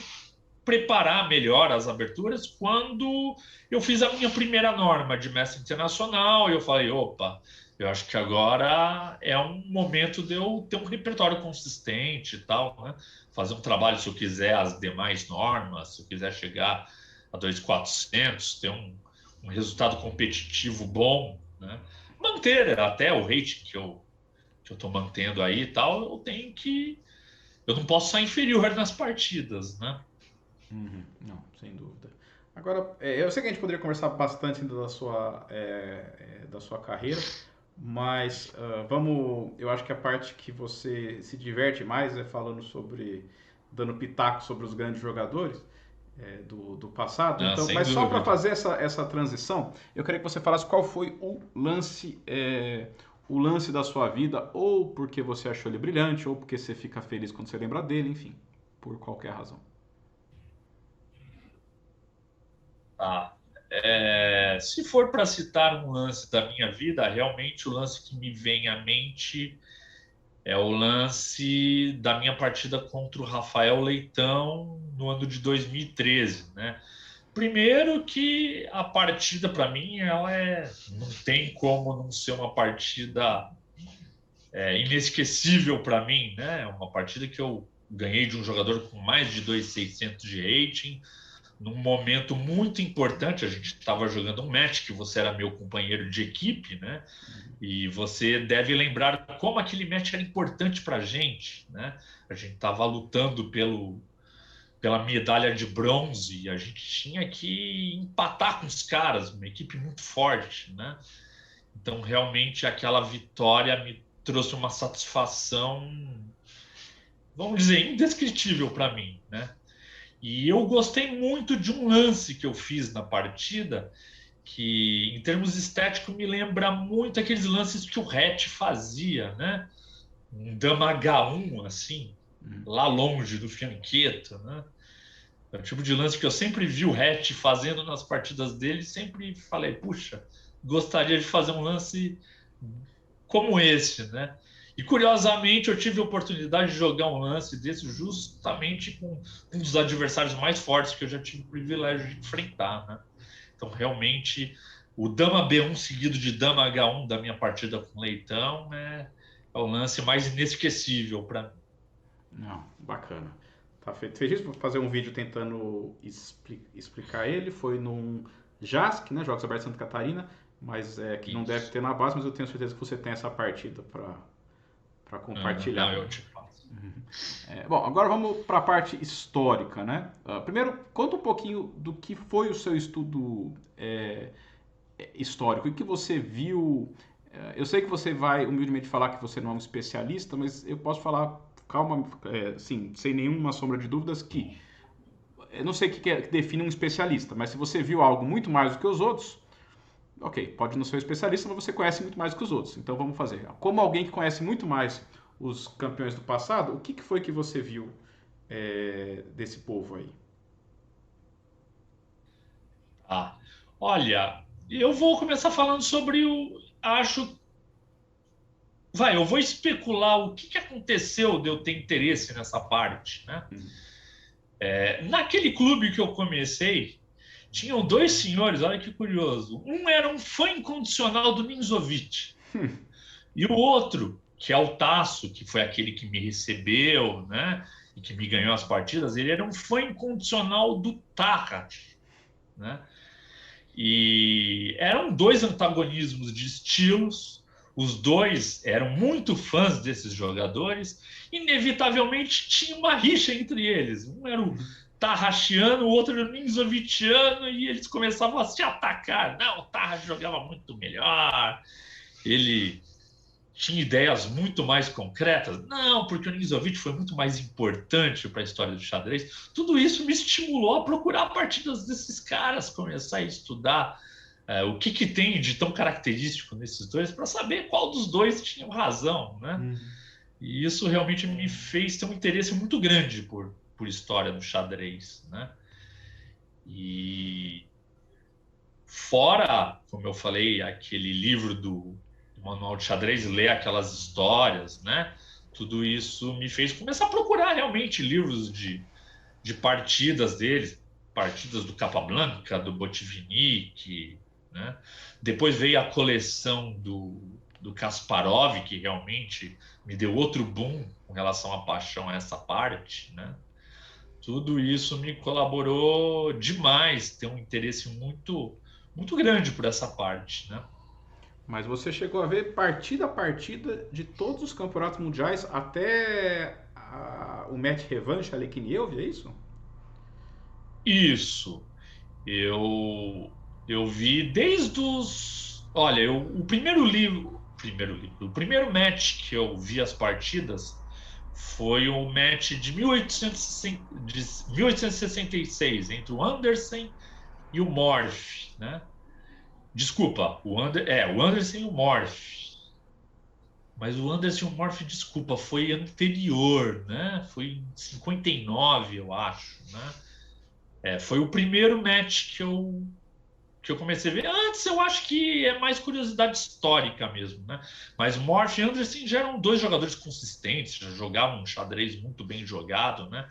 Speaker 2: preparar melhor as aberturas quando eu fiz a minha primeira norma de mestre internacional. E eu falei, opa, eu acho que agora é um momento de eu ter um repertório consistente e tal, né? Fazer um trabalho, se eu quiser, as demais normas, se eu quiser chegar a 2.400, ter um resultado competitivo bom, né? Manter até o rate que eu estou mantendo aí e tal, eu não posso sair inferior nas partidas, né?
Speaker 1: Uhum. Não, sem dúvida. Agora, eu sei que a gente poderia conversar bastante ainda da sua carreira, mas eu acho que a parte que você se diverte mais é falando dando pitaco sobre os grandes jogadores do passado.
Speaker 2: Ah,
Speaker 1: Então,
Speaker 2: sem
Speaker 1: mas só para
Speaker 2: dúvida.
Speaker 1: fazer essa transição, eu queria que você falasse qual foi o lance da sua vida, ou porque você achou ele brilhante, ou porque você fica feliz quando você lembra dele, enfim, por qualquer razão.
Speaker 2: Tá. Se for para citar um lance da minha vida, realmente o lance que me vem à mente é o lance da minha partida contra o Rafael Leitão no ano de 2013, né? Primeiro que a partida para mim não tem como não ser uma partida inesquecível para mim, né? Uma partida que eu ganhei de um jogador com mais de 2.600 de rating, num momento muito importante. A gente estava jogando um match que você era meu companheiro de equipe, né? E você deve lembrar como aquele match era importante para a gente, né? A gente estava lutando pela medalha de bronze e a gente tinha que empatar com os caras, uma equipe muito forte, né? Então, realmente, aquela vitória me trouxe uma satisfação, vamos dizer, indescritível para mim, né? E eu gostei muito de um lance que eu fiz na partida, que em termos estéticos me lembra muito aqueles lances que o Hatch fazia, né? Um dama H1, assim, lá longe do fianqueta, né? É o tipo de lance que eu sempre vi o Hatch fazendo nas partidas dele, sempre falei, puxa, gostaria de fazer um lance como esse, né? E curiosamente eu tive a oportunidade de jogar um lance desse justamente com um dos adversários mais fortes que eu já tive o privilégio de enfrentar, né? Então realmente o dama B1 seguido de dama H1 da minha partida com Leitão é o lance mais inesquecível para mim.
Speaker 1: Não, bacana. Tá feito. Fez isso para fazer um vídeo tentando explicar ele. Foi num JASC, né? Jogos Abertos de Santa Catarina, mas que não deve ter na base, mas eu tenho certeza que você tem essa partida para compartilhar.
Speaker 2: Não, eu te passo.
Speaker 1: Bom, agora vamos para a parte histórica, né? Primeiro, conta um pouquinho do que foi o seu estudo histórico e que você viu. Eu sei que você vai humildemente falar que você não é um especialista, mas eu posso falar, calma, assim, sem nenhuma sombra de dúvidas, que eu não sei o que define um especialista, mas se você viu algo muito mais do que os outros, ok, pode não ser um especialista, mas você conhece muito mais do que os outros. Então vamos fazer. Como alguém que conhece muito mais os campeões do passado, o que foi que você viu desse povo aí?
Speaker 2: Ah, olha, eu vou começar falando sobre o. Acho. Vai, eu vou especular o que aconteceu de eu ter interesse nessa parte, né? Naquele clube que eu comecei, tinham dois senhores, olha que curioso. Um era um fã incondicional do Ninzovic. E o outro, que é o Tasso, que foi aquele que me recebeu, né? E que me ganhou as partidas, ele era um fã incondicional do Tahat, né? E eram dois antagonismos de estilos, os dois eram muito fãs desses jogadores, inevitavelmente tinha uma rixa entre eles. Um era o Tarrachiano, o outro era o Ninzovitiano, e eles começavam a se atacar. Não, o Tarra jogava muito melhor, ele tinha ideias muito mais concretas. Não, porque o Ninzovic foi muito mais importante para a história do xadrez. Tudo isso me estimulou a procurar partidas desses caras, começar a estudar o que tem de tão característico nesses dois, para saber qual dos dois tinha razão, né? E isso realmente me fez ter um interesse muito grande por história do xadrez, né? E fora, como eu falei, aquele livro do Manual de Xadrez, ler aquelas histórias, né? Tudo isso me fez começar a procurar realmente livros de partidas deles, partidas do Capablanca, do Botvinnik, né? Depois veio a coleção do Kasparov, que realmente me deu outro boom com relação à paixão a essa parte, né? Tudo isso me colaborou demais, ter um interesse muito, muito grande por essa parte, né?
Speaker 1: Mas você chegou a ver partida a partida de todos os campeonatos mundiais até o match revanche Alekhine-Ev, é isso?
Speaker 2: Isso. Eu vi desde os. Olha, o primeiro match que eu vi as partidas foi o match de 1866 entre o Anderson e o Morph, né? Desculpa, o Anderson e o Morph. Mas o Anderson e o Morph, desculpa, foi anterior, né? Foi em 59, eu acho, né? Foi o primeiro match que eu comecei a ver. Antes eu acho que é mais curiosidade histórica mesmo, né? Mas Morph e Anderson já eram dois jogadores consistentes, já jogavam um xadrez muito bem jogado, né?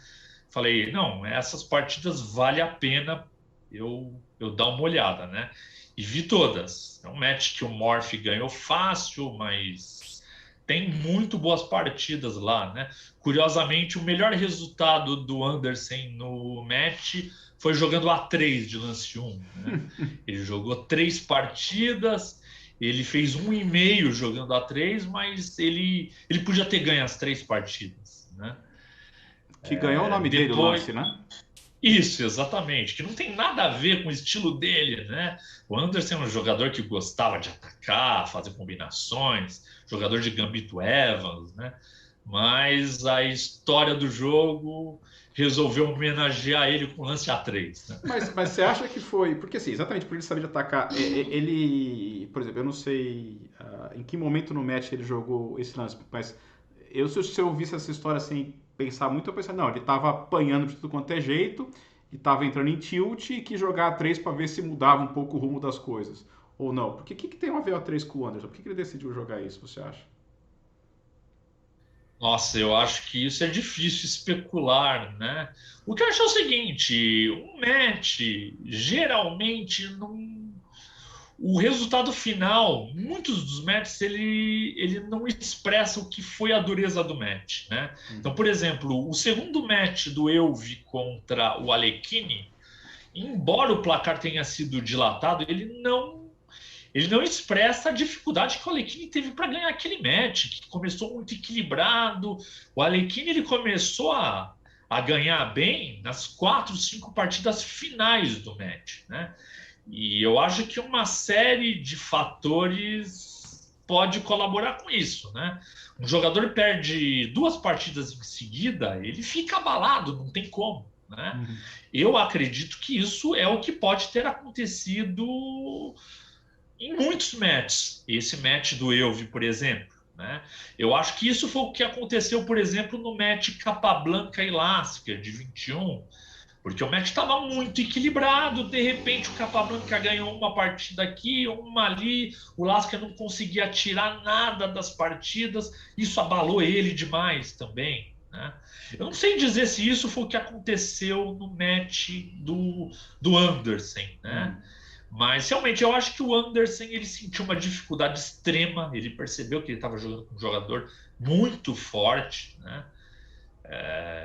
Speaker 2: Falei, não, essas partidas vale a pena eu dar uma olhada, né? E vi todas. É um match que o Morph ganhou fácil, mas tem muito boas partidas lá, né? Curiosamente, o melhor resultado do Anderson no match foi jogando A3 de lance 1. Né? Ele jogou 3 partidas, ele fez 1,5 jogando A3, mas ele podia ter ganho as 3 partidas. Né?
Speaker 1: Que ganhou o nome dele, o lance, né?
Speaker 2: Isso, exatamente. Que não tem nada a ver com o estilo dele, né? O Anderson é um jogador que gostava de atacar, fazer combinações, jogador de Gambito Evans, né? Mas a história do jogo resolveu homenagear ele com lance A3. Né?
Speaker 1: Mas você acha que foi... Porque assim, exatamente por ele saber de atacar, ele... Por exemplo, eu não sei em que momento no match ele jogou esse lance, mas se eu ouvisse essa história sem pensar muito, eu pensei, não, ele tava apanhando de tudo quanto é jeito, e tava entrando em tilt e quis jogar A3 para ver se mudava um pouco o rumo das coisas. Ou não? Porque o que tem a ver o A3 com o Anderson? Por que ele decidiu jogar isso, você acha?
Speaker 2: Nossa, eu acho que isso é difícil especular, né? O que eu acho é o seguinte, um match geralmente não o resultado final, muitos dos matches, ele não expressa o que foi a dureza do match, né? Então, por exemplo, o segundo match do Elvi contra o Alekhine, embora o placar tenha sido dilatado, ele não expressa a dificuldade que o Alekhine teve para ganhar aquele match, que começou muito equilibrado. O Alekhine ele começou a ganhar bem nas 4, 5 partidas finais do match, né? E eu acho que uma série de fatores pode colaborar com isso, né? Um jogador perde 2 partidas em seguida, ele fica abalado, não tem como, né?
Speaker 1: Uhum.
Speaker 2: Eu acredito que isso é o que pode ter acontecido em muitos matches. Esse match do Elvi, por exemplo, né? Eu acho que isso foi o que aconteceu, por exemplo, no match Capablanca e Lasker de 21, porque o match estava muito equilibrado, de repente o Capablanca ganhou uma partida aqui, uma ali, o Lasker não conseguia tirar nada das partidas, isso abalou ele demais também, né? Eu não sei dizer se isso foi o que aconteceu no match do Anderson, né? Mas realmente eu acho que o Anderson ele sentiu uma dificuldade extrema, ele percebeu que ele estava jogando com um jogador muito forte, né?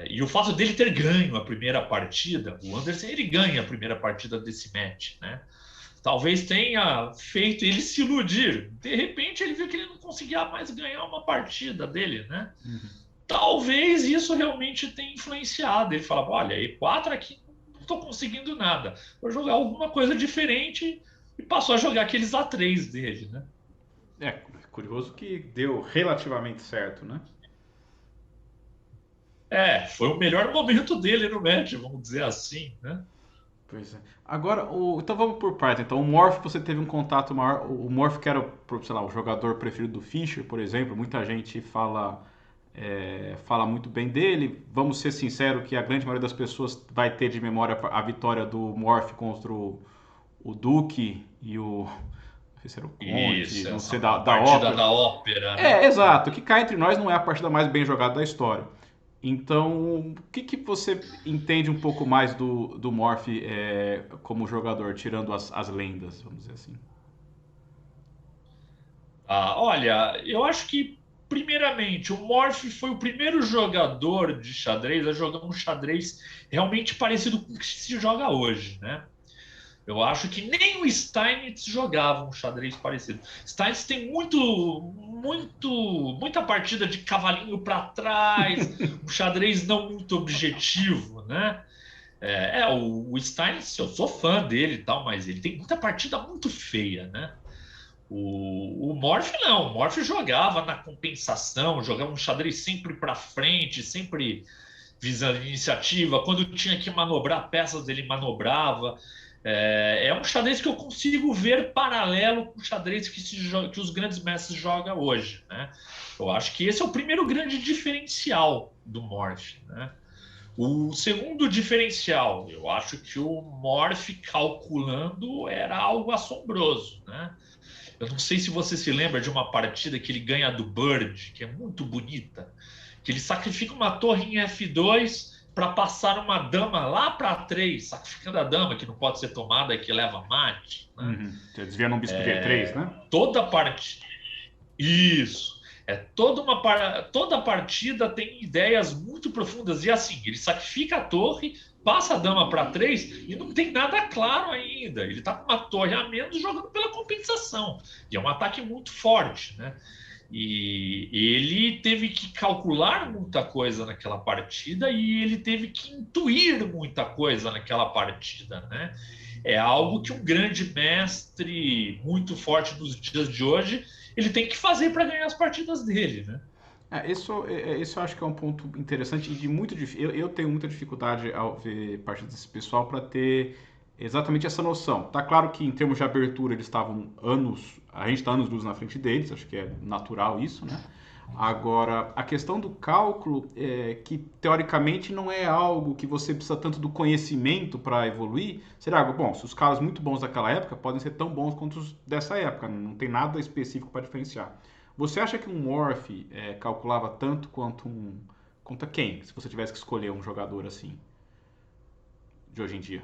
Speaker 2: E o fato dele ter ganho a primeira partida, o Anderson ele ganha a primeira partida desse match, né? Talvez tenha feito ele se iludir. De repente ele viu que ele não conseguia mais ganhar uma partida dele, né? Talvez isso realmente tenha influenciado. Ele falava, olha, E4 aqui não estou conseguindo nada. Vou jogar alguma coisa diferente e passou a jogar aqueles A3 dele, né?
Speaker 1: É curioso que deu relativamente certo, né?
Speaker 2: Foi o melhor momento dele no match, vamos dizer assim, né?
Speaker 1: Pois é. Agora, então vamos por partes. Então, o Morph, você teve um contato maior. O Morph, que era, sei lá, o jogador preferido do Fischer, por exemplo. Muita gente fala muito bem dele. Vamos ser sinceros que a grande maioria das pessoas vai ter de memória a vitória do Morph contra o Duque e o. Não sei se era o Conte,
Speaker 2: Isso,
Speaker 1: não sei,
Speaker 2: essa
Speaker 1: da
Speaker 2: partida
Speaker 1: Ópera.
Speaker 2: da ópera, né?
Speaker 1: Exato. Que cá entre nós não é a partida mais bem jogada da história. Então, o que você entende um pouco mais do Morph como jogador, tirando as lendas, vamos dizer assim?
Speaker 2: Olha, eu acho que, primeiramente, o Morph foi o primeiro jogador de xadrez a jogar um xadrez realmente parecido com o que se joga hoje, né? Eu acho que nem o Steinitz jogava um xadrez parecido. Steinitz tem muita partida de cavalinho para trás, um xadrez não muito objetivo, né? O Steinitz, eu sou fã dele e tal, mas ele tem muita partida muito feia, né? O Morph não, o Morph jogava na compensação, jogava um xadrez sempre para frente, sempre visando iniciativa. Quando tinha que manobrar peças, ele manobrava. É um xadrez que eu consigo ver paralelo com o xadrez que os grandes mestres jogam hoje, né? Eu acho que esse é o primeiro grande diferencial do Morph, né? O segundo diferencial, eu acho que o Morph calculando era algo assombroso, né? Eu não sei se você se lembra de uma partida que ele ganha do Bird, que é muito bonita, que ele sacrifica uma torre em F2 para passar uma dama lá para 3, sacrificando a dama que não pode ser tomada e que leva mate. Né?
Speaker 1: Você desvia num bispo G3, né?
Speaker 2: Toda parte. Isso. Toda partida tem ideias muito profundas. E assim, ele sacrifica a torre, passa a dama para 3 e não tem nada claro ainda. Ele está com uma torre a menos jogando pela compensação. E é um ataque muito forte, né? E ele teve que calcular muita coisa naquela partida e ele teve que intuir muita coisa naquela partida, né? É algo que um grande mestre muito forte nos dias de hoje ele tem que fazer para ganhar as partidas dele, né?
Speaker 1: Isso eu acho que é um ponto interessante e de muito eu tenho muita dificuldade ao ver parte desse pessoal para ter exatamente essa noção. Tá claro que em termos de abertura eles estavam anos, a gente está anos luz na frente deles, acho que é natural isso, né? Agora, a questão do cálculo é que teoricamente não é algo que você precisa tanto do conhecimento para evoluir. Será algo bom? Se os caras muito bons daquela época podem ser tão bons quanto os dessa época, não tem nada específico para diferenciar. Você acha que um Morph calculava tanto quanto um. Conta quem? Se você tivesse que escolher um jogador assim, de hoje em dia.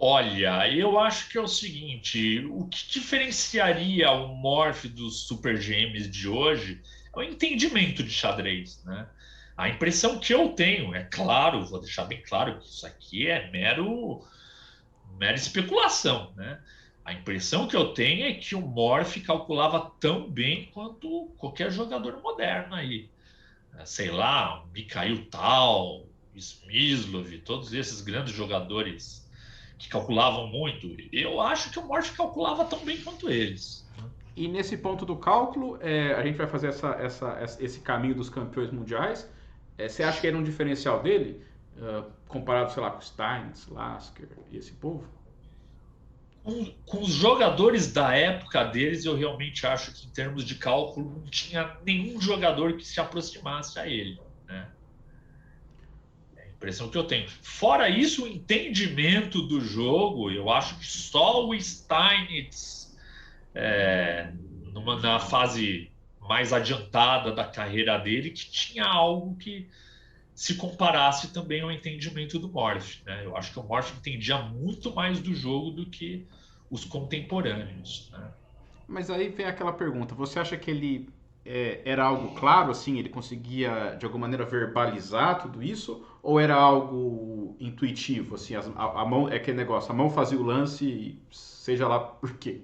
Speaker 2: Olha, eu acho que é o seguinte: o que diferenciaria o Morph dos Super Gêmeos de hoje é o entendimento de xadrez, né? A impressão que eu tenho, é claro, vou deixar bem claro que isso aqui é mera especulação, né? A impressão que eu tenho é que o Morph calculava tão bem quanto qualquer jogador moderno aí. Sei lá, Mikhail Tal, Smyslov, todos esses grandes jogadores que calculavam muito. Eu acho que o Morph calculava tão bem quanto eles.
Speaker 1: E nesse ponto do cálculo, a gente vai fazer esse caminho dos campeões mundiais. Você acha que era um diferencial dele, comparado, sei lá, com Steins, Lasker e esse povo?
Speaker 2: Com os jogadores da época deles, eu realmente acho que, em termos de cálculo, não tinha nenhum jogador que se aproximasse a ele, né? É a impressão que eu tenho. Fora isso, o entendimento do jogo, eu acho que só o Steinitz, na fase mais adiantada da carreira dele, que tinha algo que se comparasse também ao entendimento do Morph, né? Eu acho que o Morph entendia muito mais do jogo do que os contemporâneos, né?
Speaker 1: Mas aí vem aquela pergunta: você acha que ele era algo claro, assim, ele conseguia de alguma maneira verbalizar tudo isso? Ou era algo intuitivo, assim, a mão, é aquele negócio, a mão fazia o lance, seja lá por quê?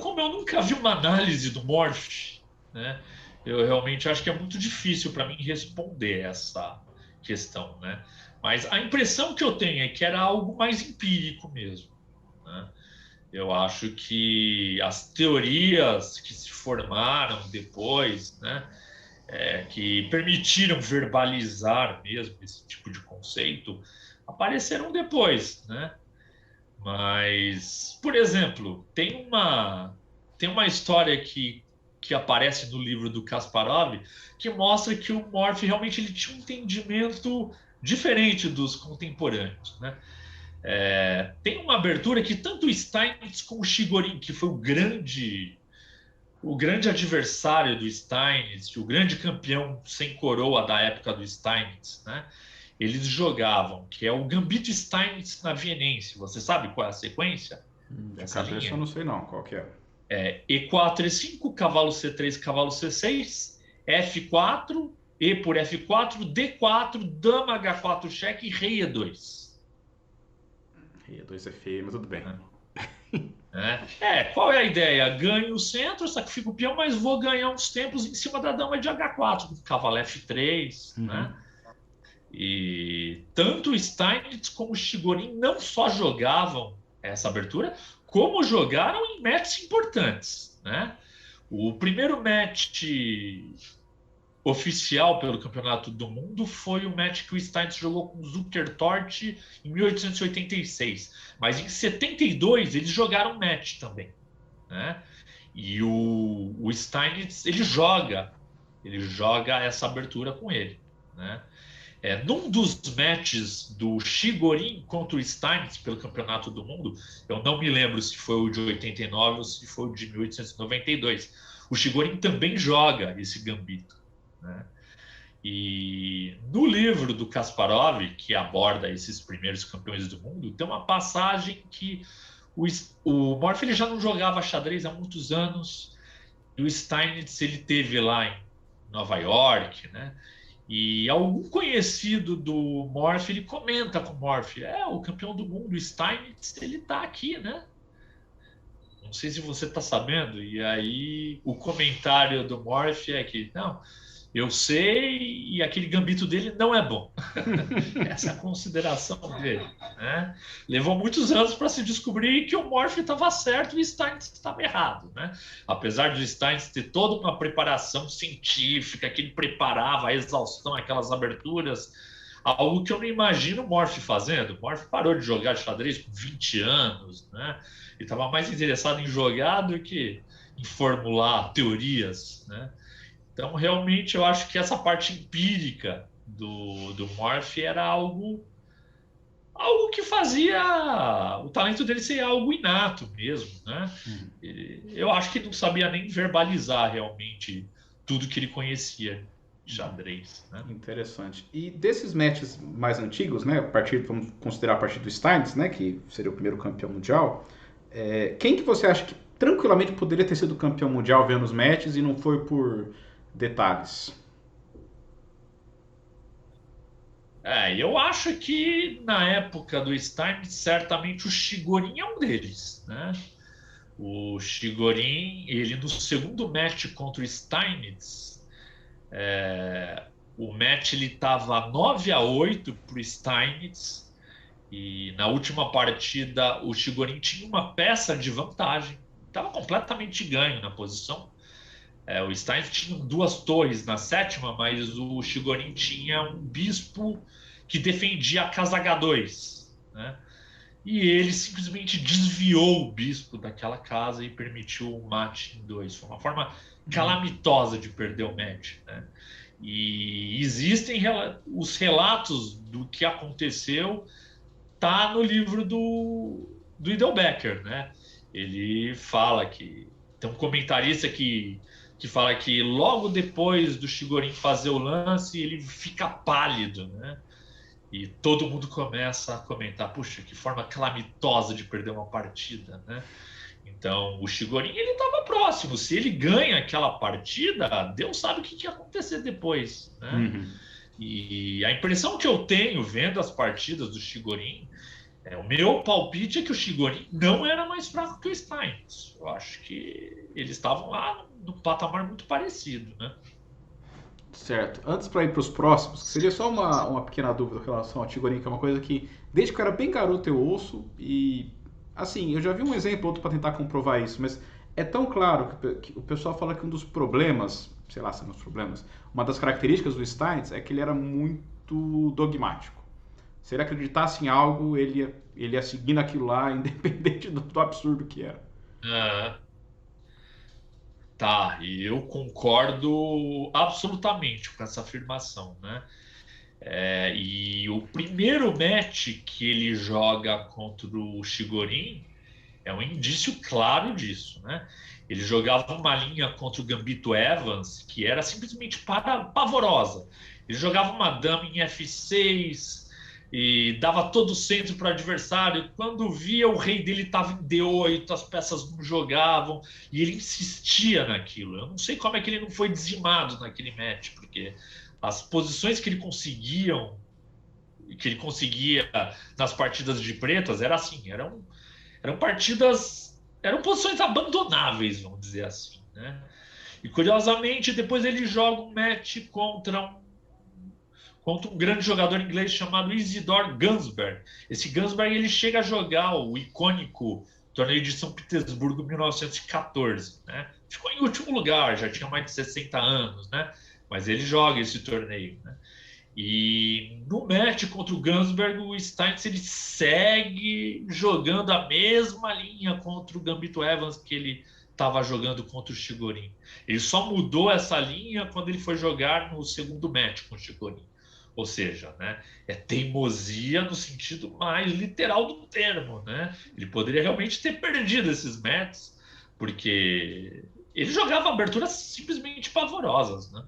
Speaker 2: Como eu nunca vi uma análise do Morph, né? Eu realmente acho que é muito difícil para mim responder essa questão, né? Mas a impressão que eu tenho é que era algo mais empírico mesmo, né? Eu acho que as teorias que se formaram depois, né, que permitiram verbalizar mesmo esse tipo de conceito, apareceram depois, né? Mas, por exemplo, tem uma história que aparece no livro do Kasparov que mostra que o Morph realmente ele tinha um entendimento diferente dos contemporâneos, né? Tem uma abertura que tanto o Steinitz como o Chigorin, que foi o grande adversário do Steinitz, o grande campeão sem coroa da época do Steinitz, né? Eles jogavam, que é o Gambito Steinitz na Vienense. Você sabe qual é a sequência
Speaker 1: De
Speaker 2: dessa
Speaker 1: cabeça eu
Speaker 2: linha?
Speaker 1: não sei não, qual que é.
Speaker 2: E4, E5, cavalo C3, cavalo C6, F4, E por F4, D4, dama H4 cheque e rei E2.
Speaker 1: E 2 é feio, mas tudo bem.
Speaker 2: Né? Qual é a ideia? Ganho o centro, sacrifico o peão, mas vou ganhar uns tempos em cima da dama de H4, cavalo F3,
Speaker 1: Uhum.
Speaker 2: né? E tanto o Steinitz como o Chigorin não só jogavam essa abertura, como jogaram em matches importantes, né? O primeiro match oficial pelo Campeonato do Mundo foi o match que o Steinitz jogou com o Zukertort em 1886. Mas em 72 eles jogaram um match também, né? E o Steinitz ele joga essa abertura com ele, né? Num dos matches do Chigorin contra o Steinitz pelo Campeonato do Mundo, eu não me lembro se foi o de 89 ou se foi o de 1892. O Chigorin também joga esse gambito, né? E no livro do Kasparov, que aborda esses primeiros campeões do mundo, tem uma passagem que o Morph ele já não jogava xadrez há muitos anos, e o Steinitz ele teve lá em Nova York, né? E algum conhecido do Morph, ele comenta com o Morph, o campeão do mundo, o Steinitz, ele tá aqui, né? Não sei se você tá sabendo. E aí o comentário do Morph é que, não, Eu sei, e aquele gambito dele não é bom. Essa é a consideração dele, né? Levou muitos anos para se descobrir que o Morphy estava certo e o Steins estava errado, né? Apesar de o Steins ter toda uma preparação científica, que ele preparava a exaustão, aquelas aberturas, algo que eu não imagino o Morphy fazendo. O Morphy parou de jogar xadrez com 20 anos, né? Ele estava mais interessado em jogar do que em formular teorias, né? Então, realmente, eu acho que essa parte empírica do Morphy era algo que fazia o talento dele ser algo inato mesmo, né? Eu acho que ele não sabia nem verbalizar realmente tudo que ele conhecia de xadrez, né?
Speaker 1: Interessante. E desses matches mais antigos, né, vamos considerar a partir do Steins, né, que seria o primeiro campeão mundial, quem que você acha que tranquilamente poderia ter sido campeão mundial vendo os matches e não foi por detalhes?
Speaker 2: Eu acho que na época do Steins, certamente o Chigorin é um deles, né? O Chigorin, ele no segundo match contra o Steinitz, o match ele estava 9-8 para o Steinitz, e na última partida o Chigorin tinha uma peça de vantagem, estava completamente ganho na posição. O Stein tinha duas torres na sétima, mas o Chigorin tinha um bispo que defendia a casa H2, né? E ele simplesmente desviou o bispo daquela casa e permitiu o mate em 2. Foi uma forma calamitosa de perder o match, né? E existem os relatos do que aconteceu, tá no livro do Idelbecker, né? Ele fala que tem um comentarista que fala que logo depois do Chigorin fazer o lance, ele fica pálido, né? E todo mundo começa a comentar, puxa, que forma calamitosa de perder uma partida, né? Então, o Chigorin, ele estava próximo. Se ele ganha aquela partida, Deus sabe o que ia acontecer depois, né? E a impressão que eu tenho vendo as partidas do Chigorin, o meu palpite é que o Chigorin não era mais fraco que o Steins. Eu acho que eles estavam lá num patamar muito parecido, né?
Speaker 1: Certo. Antes para ir para os próximos, seria só uma pequena dúvida em relação ao Chigorin, que é uma coisa que desde que eu era bem garoto eu ouço e assim, eu já vi um exemplo ou outro para tentar comprovar isso, mas é tão claro que o pessoal fala que um dos problemas, sei lá se são os problemas, uma das características do Steins é que ele era muito dogmático. Se ele acreditasse em algo, ele ia seguir naquilo lá, independente do absurdo que era.
Speaker 2: Tá, e eu concordo absolutamente com essa afirmação, né? E o primeiro match que ele joga contra o Chigorin é um indício claro disso, né? Ele jogava uma linha contra o Gambito Evans que era simplesmente pavorosa. Ele jogava uma dama em F6 e dava todo o centro para o adversário. Quando via, o rei dele estava em D8, as peças não jogavam e ele insistia naquilo. Eu não sei como é que ele não foi dizimado naquele match, porque as posições que ele conseguia nas partidas de pretas era assim, eram partidas, eram posições abandonáveis, vamos dizer assim, né? E curiosamente, depois ele joga um match contra um grande jogador inglês chamado Isidor Gunsberg. Esse Gunsberg ele chega a jogar o icônico torneio de São Petersburgo 1914, né? Ficou em último lugar, já tinha mais de 60 anos, né? Mas ele joga esse torneio, né? E no match contra o Gunsberg, o Steins ele segue jogando a mesma linha contra o Gambito Evans que ele estava jogando contra o Chigorin. Ele só mudou essa linha quando ele foi jogar no segundo match com o Chigorin. Ou seja, né, é teimosia no sentido mais literal do termo, né? Ele poderia realmente ter perdido esses matches, porque ele jogava aberturas simplesmente pavorosas, né?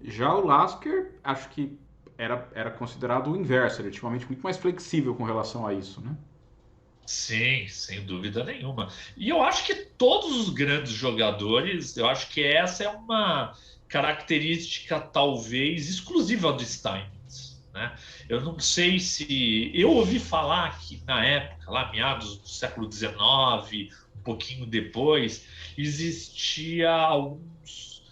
Speaker 1: Já o Lasker, acho que era considerado o inverso, ele é ultimamente muito mais flexível com relação a isso, né?
Speaker 2: Sim, sem dúvida nenhuma. E eu acho que todos os grandes jogadores, eu acho que essa é uma característica talvez exclusiva do Steinitz, né? Eu não sei se... Eu ouvi falar que na época, lá meados do século XIX, um pouquinho depois, existia alguns...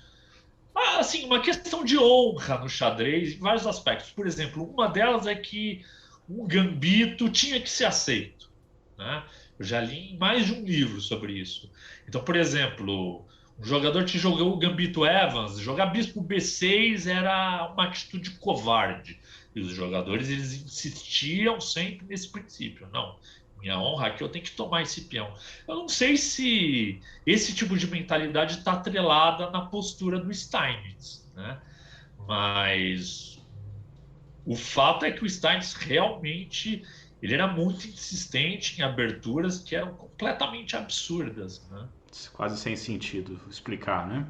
Speaker 2: assim, uma questão de honra no xadrez em vários aspectos. Por exemplo, uma delas é que um gambito tinha que ser aceito, né? Eu já li em mais de um livro sobre isso. Então, por exemplo, um jogador que jogou o Gambito Evans, jogar bispo B6 era uma atitude covarde. E os jogadores eles insistiam sempre nesse princípio. Não, minha honra aqui eu tenho que tomar esse peão. Eu não sei se esse tipo de mentalidade está atrelada na postura do Steinitz, né? Mas o fato é que o Steinitz realmente ele era muito insistente em aberturas que eram completamente absurdas, né?
Speaker 1: Quase sem sentido explicar, né?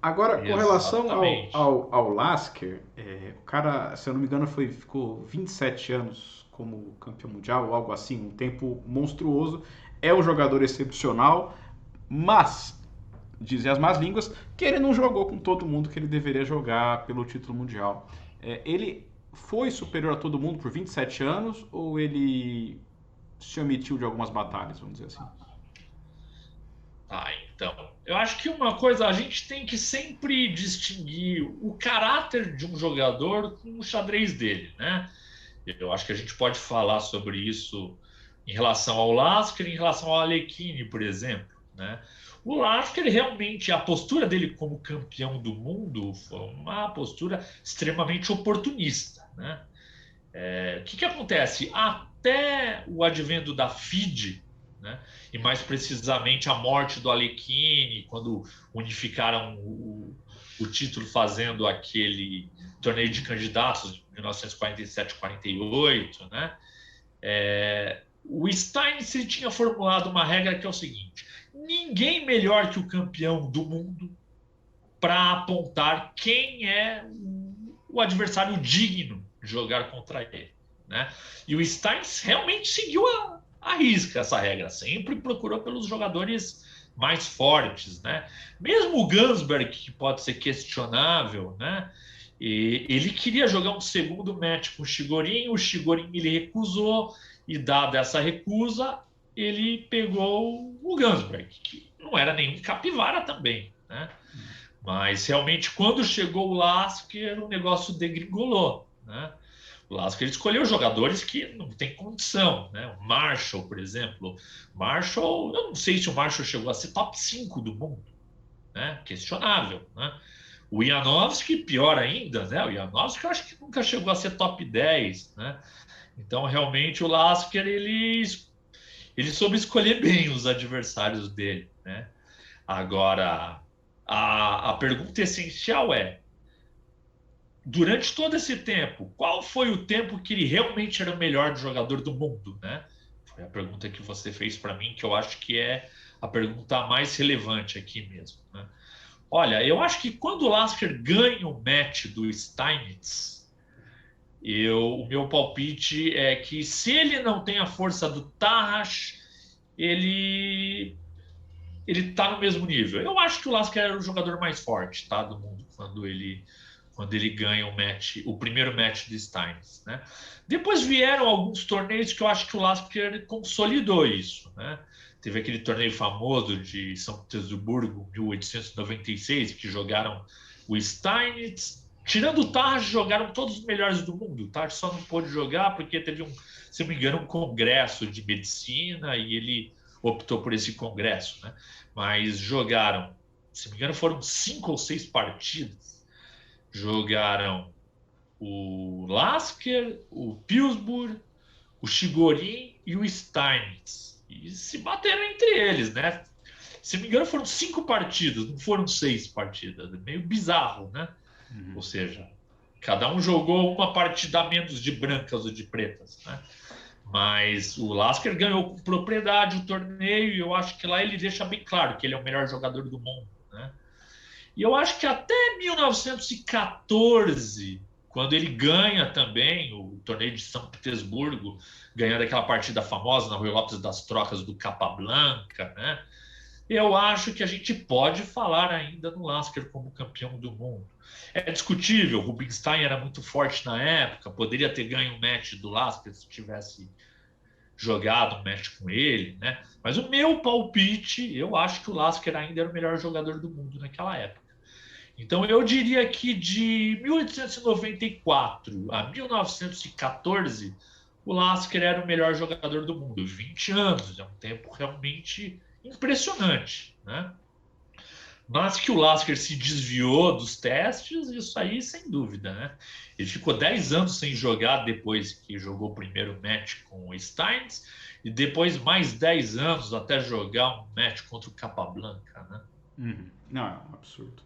Speaker 1: Agora, com relação
Speaker 2: Exatamente.
Speaker 1: ao Lasker, o cara, se eu não me engano, ficou 27 anos como campeão mundial, ou algo assim, um tempo monstruoso. É um jogador excepcional, mas, dizem as más línguas, que ele não jogou com todo mundo que ele deveria jogar pelo título mundial. Ele foi superior a todo mundo por 27 anos, ou ele se omitiu de algumas batalhas, vamos dizer assim?
Speaker 2: Ah, então, eu acho que uma coisa, a gente tem que sempre distinguir o caráter de um jogador com o xadrez dele, né? Eu acho que a gente pode falar sobre isso em relação ao Lasker, em relação ao Alekhine, por exemplo, né? O Lasker, realmente, a postura dele como campeão do mundo foi uma postura extremamente oportunista, né? O que acontece? Até o advento da FIDE, né? E mais precisamente a morte do Alekhine, quando unificaram o título fazendo aquele torneio de candidatos de 1947-48, né? O Steinitz tinha formulado uma regra que é o seguinte: ninguém melhor que o campeão do mundo para apontar quem é o adversário digno de jogar contra ele, né? E o Steins realmente seguiu a risca essa regra, sempre procurou pelos jogadores mais fortes, né? Mesmo o Gansberg, que pode ser questionável, né? E ele queria jogar um segundo match com o Chigorin ele recusou, e dada essa recusa, ele pegou o Gansberg, que não era nenhum capivara também, né? Mas realmente, quando chegou o Lasker, o negócio degringolou, né? O Lasker escolheu jogadores que não tem condição, né? O Marshall, por exemplo. Marshall, eu não sei se o Marshall chegou a ser top 5 do mundo, né? Questionável, né? O Janowski, pior ainda, né? O Janowski eu acho que nunca chegou a ser top 10, né? Então, realmente, o Lasker, ele soube escolher bem os adversários dele, né? Agora, a pergunta essencial é: durante todo esse tempo, qual foi o tempo que ele realmente era o melhor jogador do mundo, né? Foi a pergunta que você fez para mim, que eu acho que é a pergunta mais relevante aqui mesmo, né? Olha, eu acho que quando o Lasker ganha o match do Steinitz, o meu palpite é que se ele não tem a força do Tarras, ele ele tá no mesmo nível. Eu acho que o Lasker era o jogador mais forte, tá, do mundo quando ele ganha o primeiro match de Steins, né? Depois vieram alguns torneios que eu acho que o Lasker consolidou isso, né? Teve aquele torneio famoso de São Petersburgo, 1896, que jogaram o Steinitz. Tirando o Tarj, jogaram todos os melhores do mundo. O Tarj só não pôde jogar porque teve se não me engano, um congresso de medicina e ele optou por esse congresso, né? Mas jogaram, se não me engano, foram 5 ou 6 partidas. Jogaram o Lasker, o Pillsbury, o Chigorin e o Steinitz. E se bateram entre eles, né? Se não me engano, foram 5 partidas, não foram 6 partidas. Meio bizarro, né? Ou seja, cada um jogou uma partida a menos de brancas ou de pretas, né? Mas o Lasker ganhou com propriedade o torneio e eu acho que lá ele deixa bem claro que ele é o melhor jogador do mundo, né? E eu acho que até 1914, quando ele ganha também o torneio de São Petersburgo, ganhando aquela partida famosa na Rui Lopes das Trocas do Capablanca, né? Eu acho que a gente pode falar ainda no Lasker como campeão do mundo. É discutível, o Rubinstein era muito forte na época, poderia ter ganho um match do Lasker se tivesse jogado um match com ele, né? Mas o meu palpite, eu acho que o Lasker ainda era o melhor jogador do mundo naquela época. Então, eu diria que de 1894 a 1914, o Lasker era o melhor jogador do mundo. 20 anos, é um tempo realmente impressionante, né? Mas que o Lasker se desviou dos testes, isso aí sem dúvida, né? Ele ficou 10 anos sem jogar depois que jogou o primeiro match com o Steins, e depois mais 10 anos até jogar um match contra o Capablanca, né?
Speaker 1: Não, é um absurdo.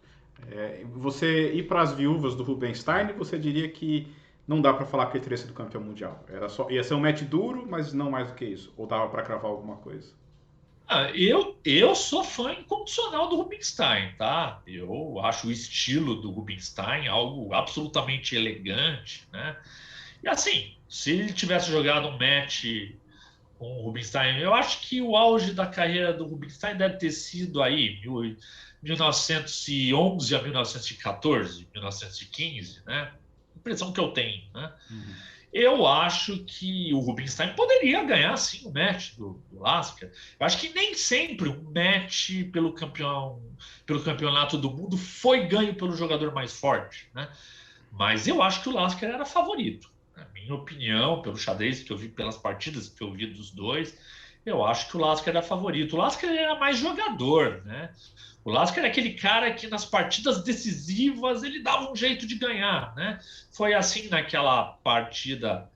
Speaker 1: Você ir para as viúvas do Rubinstein, você diria que não dá para falar que ele teria sido campeão mundial. Ia ser um match duro, mas não mais do que isso. Ou dava para cravar alguma coisa?
Speaker 2: Eu sou fã incondicional do Rubinstein, tá? Eu acho o estilo do Rubinstein algo absolutamente elegante, né? E assim, se ele tivesse jogado um match com o Rubinstein, eu acho que o auge da carreira do Rubinstein deve ter sido aí, 1911 a 1914, 1915, né? Impressão que eu tenho, né? Eu acho que o Rubinstein poderia ganhar sim o match do Lasker. Eu acho que nem sempre um match pelo campeonato do mundo foi ganho pelo jogador mais forte, né? Mas eu acho que o Lasker era favorito. Na minha opinião, pelo xadrez que eu vi, pelas partidas que eu vi dos dois, eu acho que o Lasker era favorito. O Lasker era mais jogador, né? O Lasker é aquele cara que nas partidas decisivas ele dava um jeito de ganhar, né? Foi assim naquela partida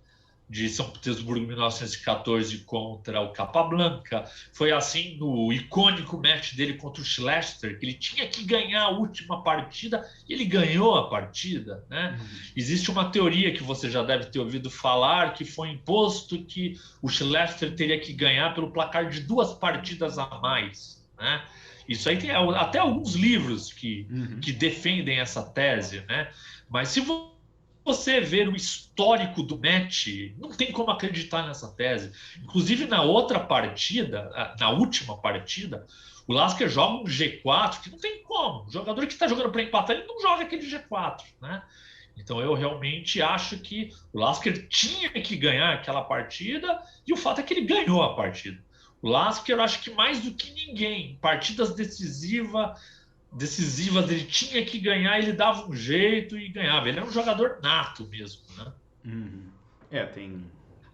Speaker 2: de São Petersburgo em 1914 contra o Capablanca. Foi assim no icônico match dele contra o Schlesinger, que ele tinha que ganhar a última partida e ele ganhou a partida, né? Existe uma teoria que você já deve ter ouvido falar, que foi imposto que o Schlesinger teria que ganhar pelo placar de 2 partidas a mais, né? Isso aí tem até alguns livros que defendem essa tese, né? Mas se você ver o histórico do match, não tem como acreditar nessa tese. Inclusive, na outra partida, na última partida, o Lasker joga um G4 que não tem como. O jogador que está jogando para empatar, ele não joga aquele G4, né? Então, eu realmente acho que o Lasker tinha que ganhar aquela partida e o fato é que ele ganhou a partida. O Lasker, eu acho que mais do que ninguém, partidas decisivas ele tinha que ganhar, ele dava um jeito e ganhava. Ele era um jogador nato mesmo, né?
Speaker 1: Tem.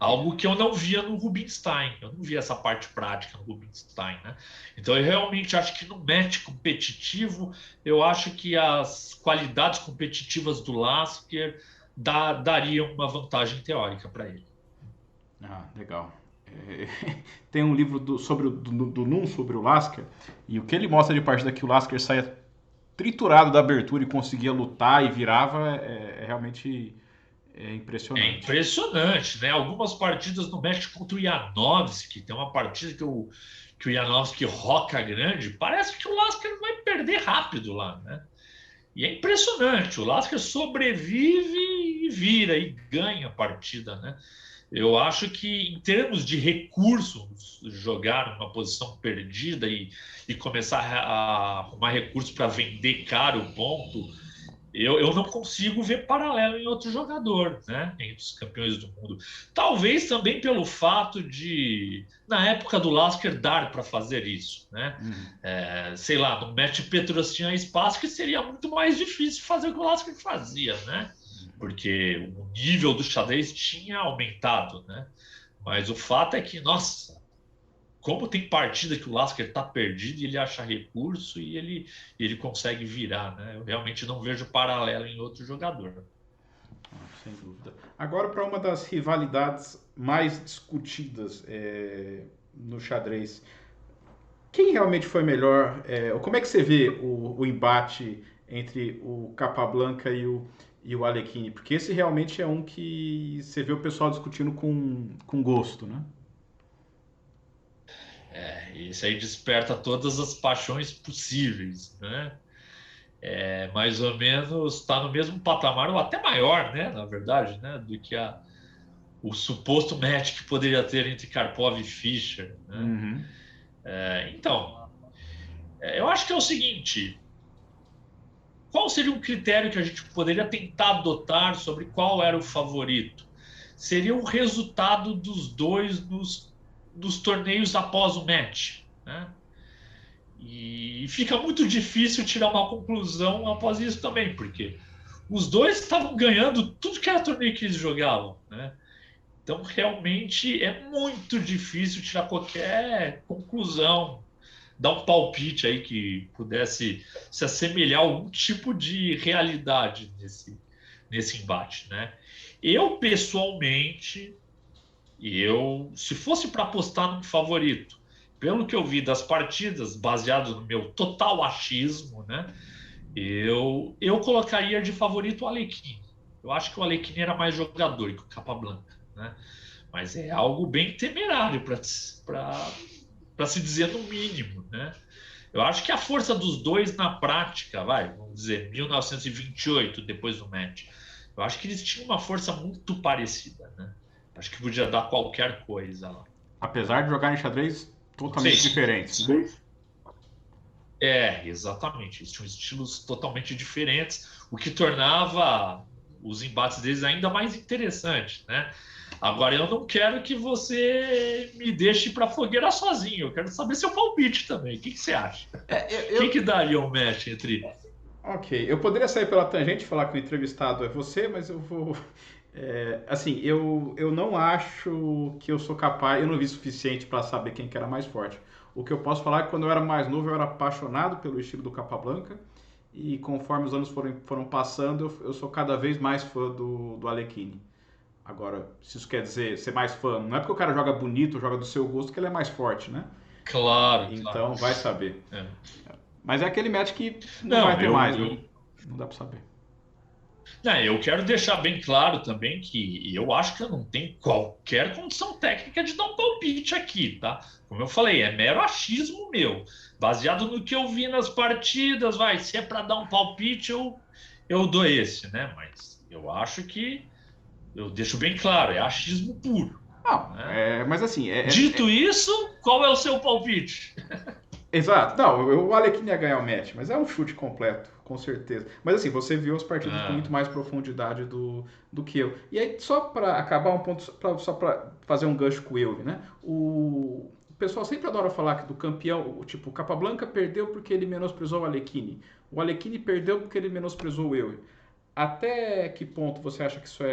Speaker 2: Algo que eu não via no Rubinstein. Eu não via essa parte prática no Rubinstein, né? Então eu realmente acho que no match competitivo, eu acho que as qualidades competitivas do Lasker dariam uma vantagem teórica para ele.
Speaker 1: Legal. Tem um livro do Num sobre o Lasker, e o que ele mostra de partida que o Lasker saia triturado da abertura e conseguia lutar e virava realmente impressionante.
Speaker 2: É impressionante, né? Algumas partidas no México contra o Janovski, tem uma partida que o Janovski roca grande, parece que o Lasker vai perder rápido lá, né? E é impressionante, o Lasker sobrevive e vira e ganha a partida, né? Eu acho que, em termos de recursos, jogar numa posição perdida e começar a arrumar recursos para vender caro o ponto, eu não consigo ver paralelo em outro jogador, né? Entre os campeões do mundo. Talvez também pelo fato de, na época do Lasker, dar para fazer isso, né? Sei lá, no match Petrosian Espaço, que seria muito mais difícil fazer o que o Lasker fazia, né? Porque o nível do xadrez tinha aumentado, né? Mas o fato é que, nossa, como tem partida que o Lasker está perdido e ele acha recurso e ele consegue virar, né? Eu realmente não vejo paralelo em outro jogador.
Speaker 1: Sem dúvida. Agora para uma das rivalidades mais discutidas no xadrez. Quem realmente foi melhor? Como é que você vê o embate entre o Capablanca e o Alekhine? Porque esse realmente é um que você vê o pessoal discutindo com gosto, né?
Speaker 2: Isso aí desperta todas as paixões possíveis, né? Mais ou menos está no mesmo patamar, ou até maior, né? Na verdade, né? Do que o suposto match que poderia ter entre Karpov e Fischer, né? Então, eu acho que é o seguinte: qual seria um critério que a gente poderia tentar adotar sobre qual era o favorito? Seria o resultado dos dois nos torneios após o match, né? E fica muito difícil tirar uma conclusão após isso também, porque os dois estavam ganhando tudo que era torneio que eles jogavam, né? Então, realmente, é muito difícil tirar qualquer conclusão, dar um palpite aí que pudesse se assemelhar a algum tipo de realidade nesse embate, né? Eu, pessoalmente, se fosse para apostar num favorito, pelo que eu vi das partidas, baseado no meu total achismo, né? Eu colocaria de favorito o Alekhine. Eu acho que o Alekhine era mais jogador que o Capablanca, né? Mas é algo bem temerário para se dizer no mínimo, né? Eu acho que a força dos dois na prática, vamos dizer, 1928, depois do match, eu acho que eles tinham uma força muito parecida, né? Acho que podia dar qualquer coisa lá.
Speaker 1: Apesar de jogarem xadrez totalmente diferentes, né?
Speaker 2: Exatamente. Eles tinham estilos totalmente diferentes, o que tornava os embates deles ainda mais interessantes, né? Agora, eu não quero que você me deixe para fogueira sozinho. Eu quero saber seu palpite também. O que você acha? Quem que daria um match entre...
Speaker 1: Ok, eu poderia sair pela tangente e falar que o entrevistado é você, mas eu vou... assim, eu não acho que eu sou capaz... Eu não vi suficiente para saber quem que era mais forte. O que eu posso falar é que quando eu era mais novo, eu era apaixonado pelo estilo do Capablanca. E conforme os anos foram passando, eu sou cada vez mais fã do Alekhine. Agora, se isso quer dizer ser mais fã, não é porque o cara joga bonito, joga do seu gosto, que ele é mais forte, né?
Speaker 2: Claro,
Speaker 1: então,
Speaker 2: claro.
Speaker 1: Vai saber. Mas é aquele match que não vai ter mais, viu? Não dá pra saber.
Speaker 2: Eu quero deixar bem claro também que eu acho que eu não tenho qualquer condição técnica de dar um palpite aqui, tá? Como eu falei, é mero achismo meu. Baseado no que eu vi nas partidas, se é para dar um palpite, eu dou esse, né? Mas eu acho que eu deixo bem claro, é achismo puro.
Speaker 1: Não, né? Mas assim...
Speaker 2: Dito isso, qual é o seu palpite?
Speaker 1: Exato. Não, o Alekhine ia ganhar o match, mas é um chute completo, com certeza. Mas assim, você viu as partidas com muito mais profundidade do que eu. E aí, só para acabar um ponto, só para fazer um gancho com o Elvio, né? O pessoal sempre adora falar que do campeão, tipo, o Capablanca perdeu porque ele menosprezou o Alekhine. O Alekhine perdeu porque ele menosprezou o Elvio. Até que ponto você acha que isso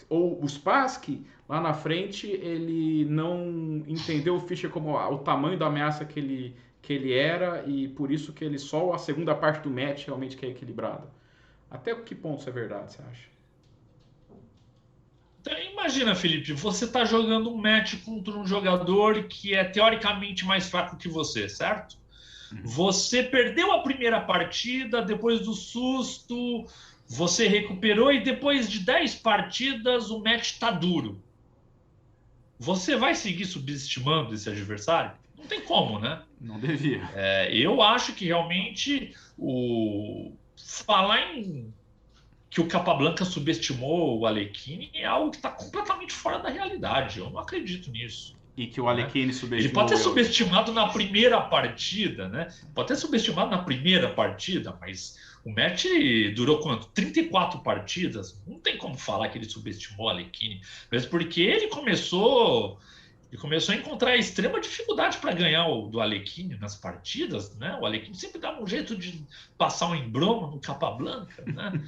Speaker 1: ou o Spassky, lá na frente, ele não entendeu o Fischer como o tamanho da ameaça que ele era e por isso que ele só a segunda parte do match realmente que é equilibrada. Até que ponto isso é verdade, você acha?
Speaker 2: Então, imagina, Felipe, você está jogando um match contra um jogador que é teoricamente mais fraco que você, certo? Você perdeu a primeira partida, depois do susto, você recuperou e depois de 10 partidas o match está duro. Você vai seguir subestimando esse adversário? Não tem como, né?
Speaker 1: Não devia.
Speaker 2: Eu acho que realmente falar em que o Capablanca subestimou o Alekhine é algo que está completamente fora da realidade. Eu não acredito nisso.
Speaker 1: E que o Alekhine subestimou.
Speaker 2: Ele pode ter subestimado na primeira partida, né? Pode ter subestimado na primeira partida, mas o match durou quanto? 34 partidas. Não tem como falar que ele subestimou o Alekhine, mesmo porque ele começou a encontrar extrema dificuldade para ganhar do Alekhine nas partidas, né? O Alekhine sempre dava um jeito de passar um embromo no Capablanca, né?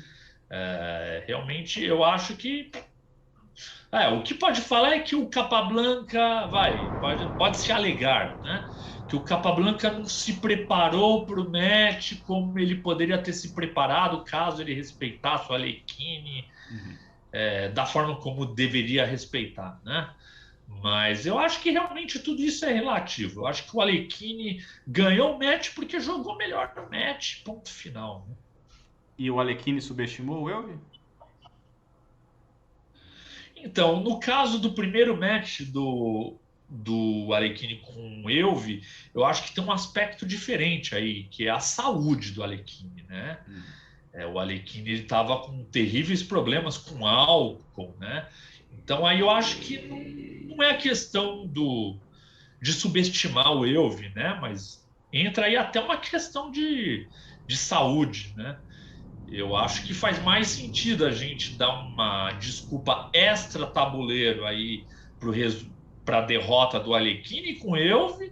Speaker 2: Realmente, eu acho que o que pode falar é que o Capablanca pode se alegar, né? Que o Capablanca não se preparou para o match como ele poderia ter se preparado caso ele respeitasse o Alekhine da forma como deveria respeitar, né? Mas eu acho que realmente tudo isso é relativo. Eu acho que o Alekhine ganhou o match porque jogou melhor no match, ponto final. Né?
Speaker 1: E o Alekhine subestimou o Elvio?
Speaker 2: Então, no caso do primeiro match do Alekhine com o Elvio, eu acho que tem um aspecto diferente aí, que é a saúde do Alekhine, né? O Alekhine estava com terríveis problemas com álcool, né? Então, aí eu acho que não é a questão de subestimar o Elvio, né? Mas entra aí até uma questão de saúde, né? Eu acho que faz mais sentido a gente dar uma desculpa extra tabuleiro aí para a derrota do Alekhine com o Elvio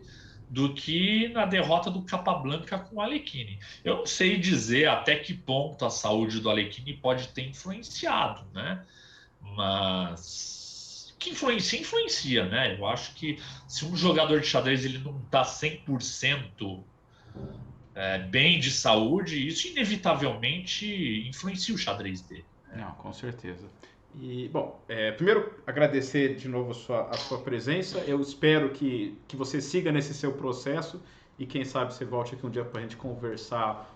Speaker 2: do que na derrota do Capablanca com o Alekhine. Eu não sei dizer até que ponto a saúde do Alekhine pode ter influenciado, né? Mas que influencia, né? Eu acho que se um jogador de xadrez ele não está 100% bem de saúde, isso inevitavelmente influencia o xadrez dele.
Speaker 1: Não, com certeza. E, bom, primeiro agradecer de novo a sua presença. Eu espero que você siga nesse seu processo e quem sabe você volte aqui um dia para a gente conversar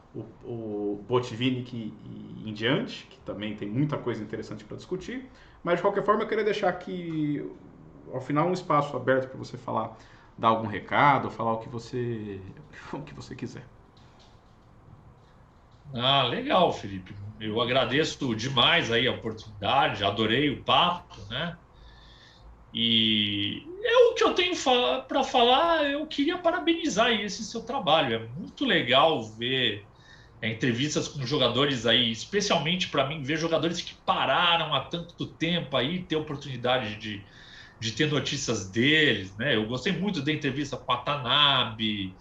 Speaker 1: o Botvinnik e em diante, que também tem muita coisa interessante para discutir. Mas, de qualquer forma, eu queria deixar aqui, ao final, um espaço aberto para você falar, dar algum recado, falar o que você quiser.
Speaker 2: Ah, legal, Felipe. Eu agradeço demais aí a oportunidade, adorei o papo, né? E o que eu tenho para falar, eu queria parabenizar aí esse seu trabalho. É muito legal ver entrevistas com jogadores aí, especialmente para mim, ver jogadores que pararam há tanto tempo aí, ter oportunidade de ter notícias deles, né? Eu gostei muito da entrevista com a Tanabe,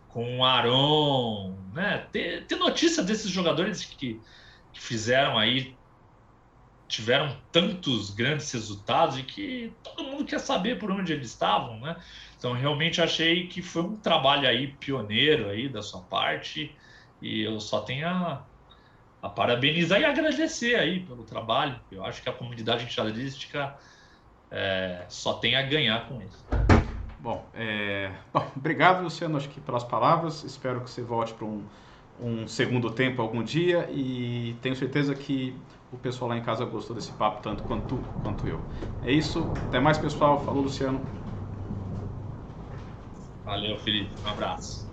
Speaker 2: com o Aron, né? Ter notícia desses jogadores que fizeram aí, tiveram tantos grandes resultados e que todo mundo quer saber por onde eles estavam, né? Então, realmente achei que foi um trabalho aí pioneiro aí da sua parte e eu só tenho a parabenizar e agradecer aí pelo trabalho. Eu acho que a comunidade enxadrística só tem a ganhar com isso.
Speaker 1: Bom, obrigado, Luciano, acho que pelas palavras. Espero que você volte para um segundo tempo algum dia e tenho certeza que o pessoal lá em casa gostou desse papo tanto quanto eu. É isso, até mais, pessoal. Falou, Luciano.
Speaker 2: Valeu, Felipe. Um abraço.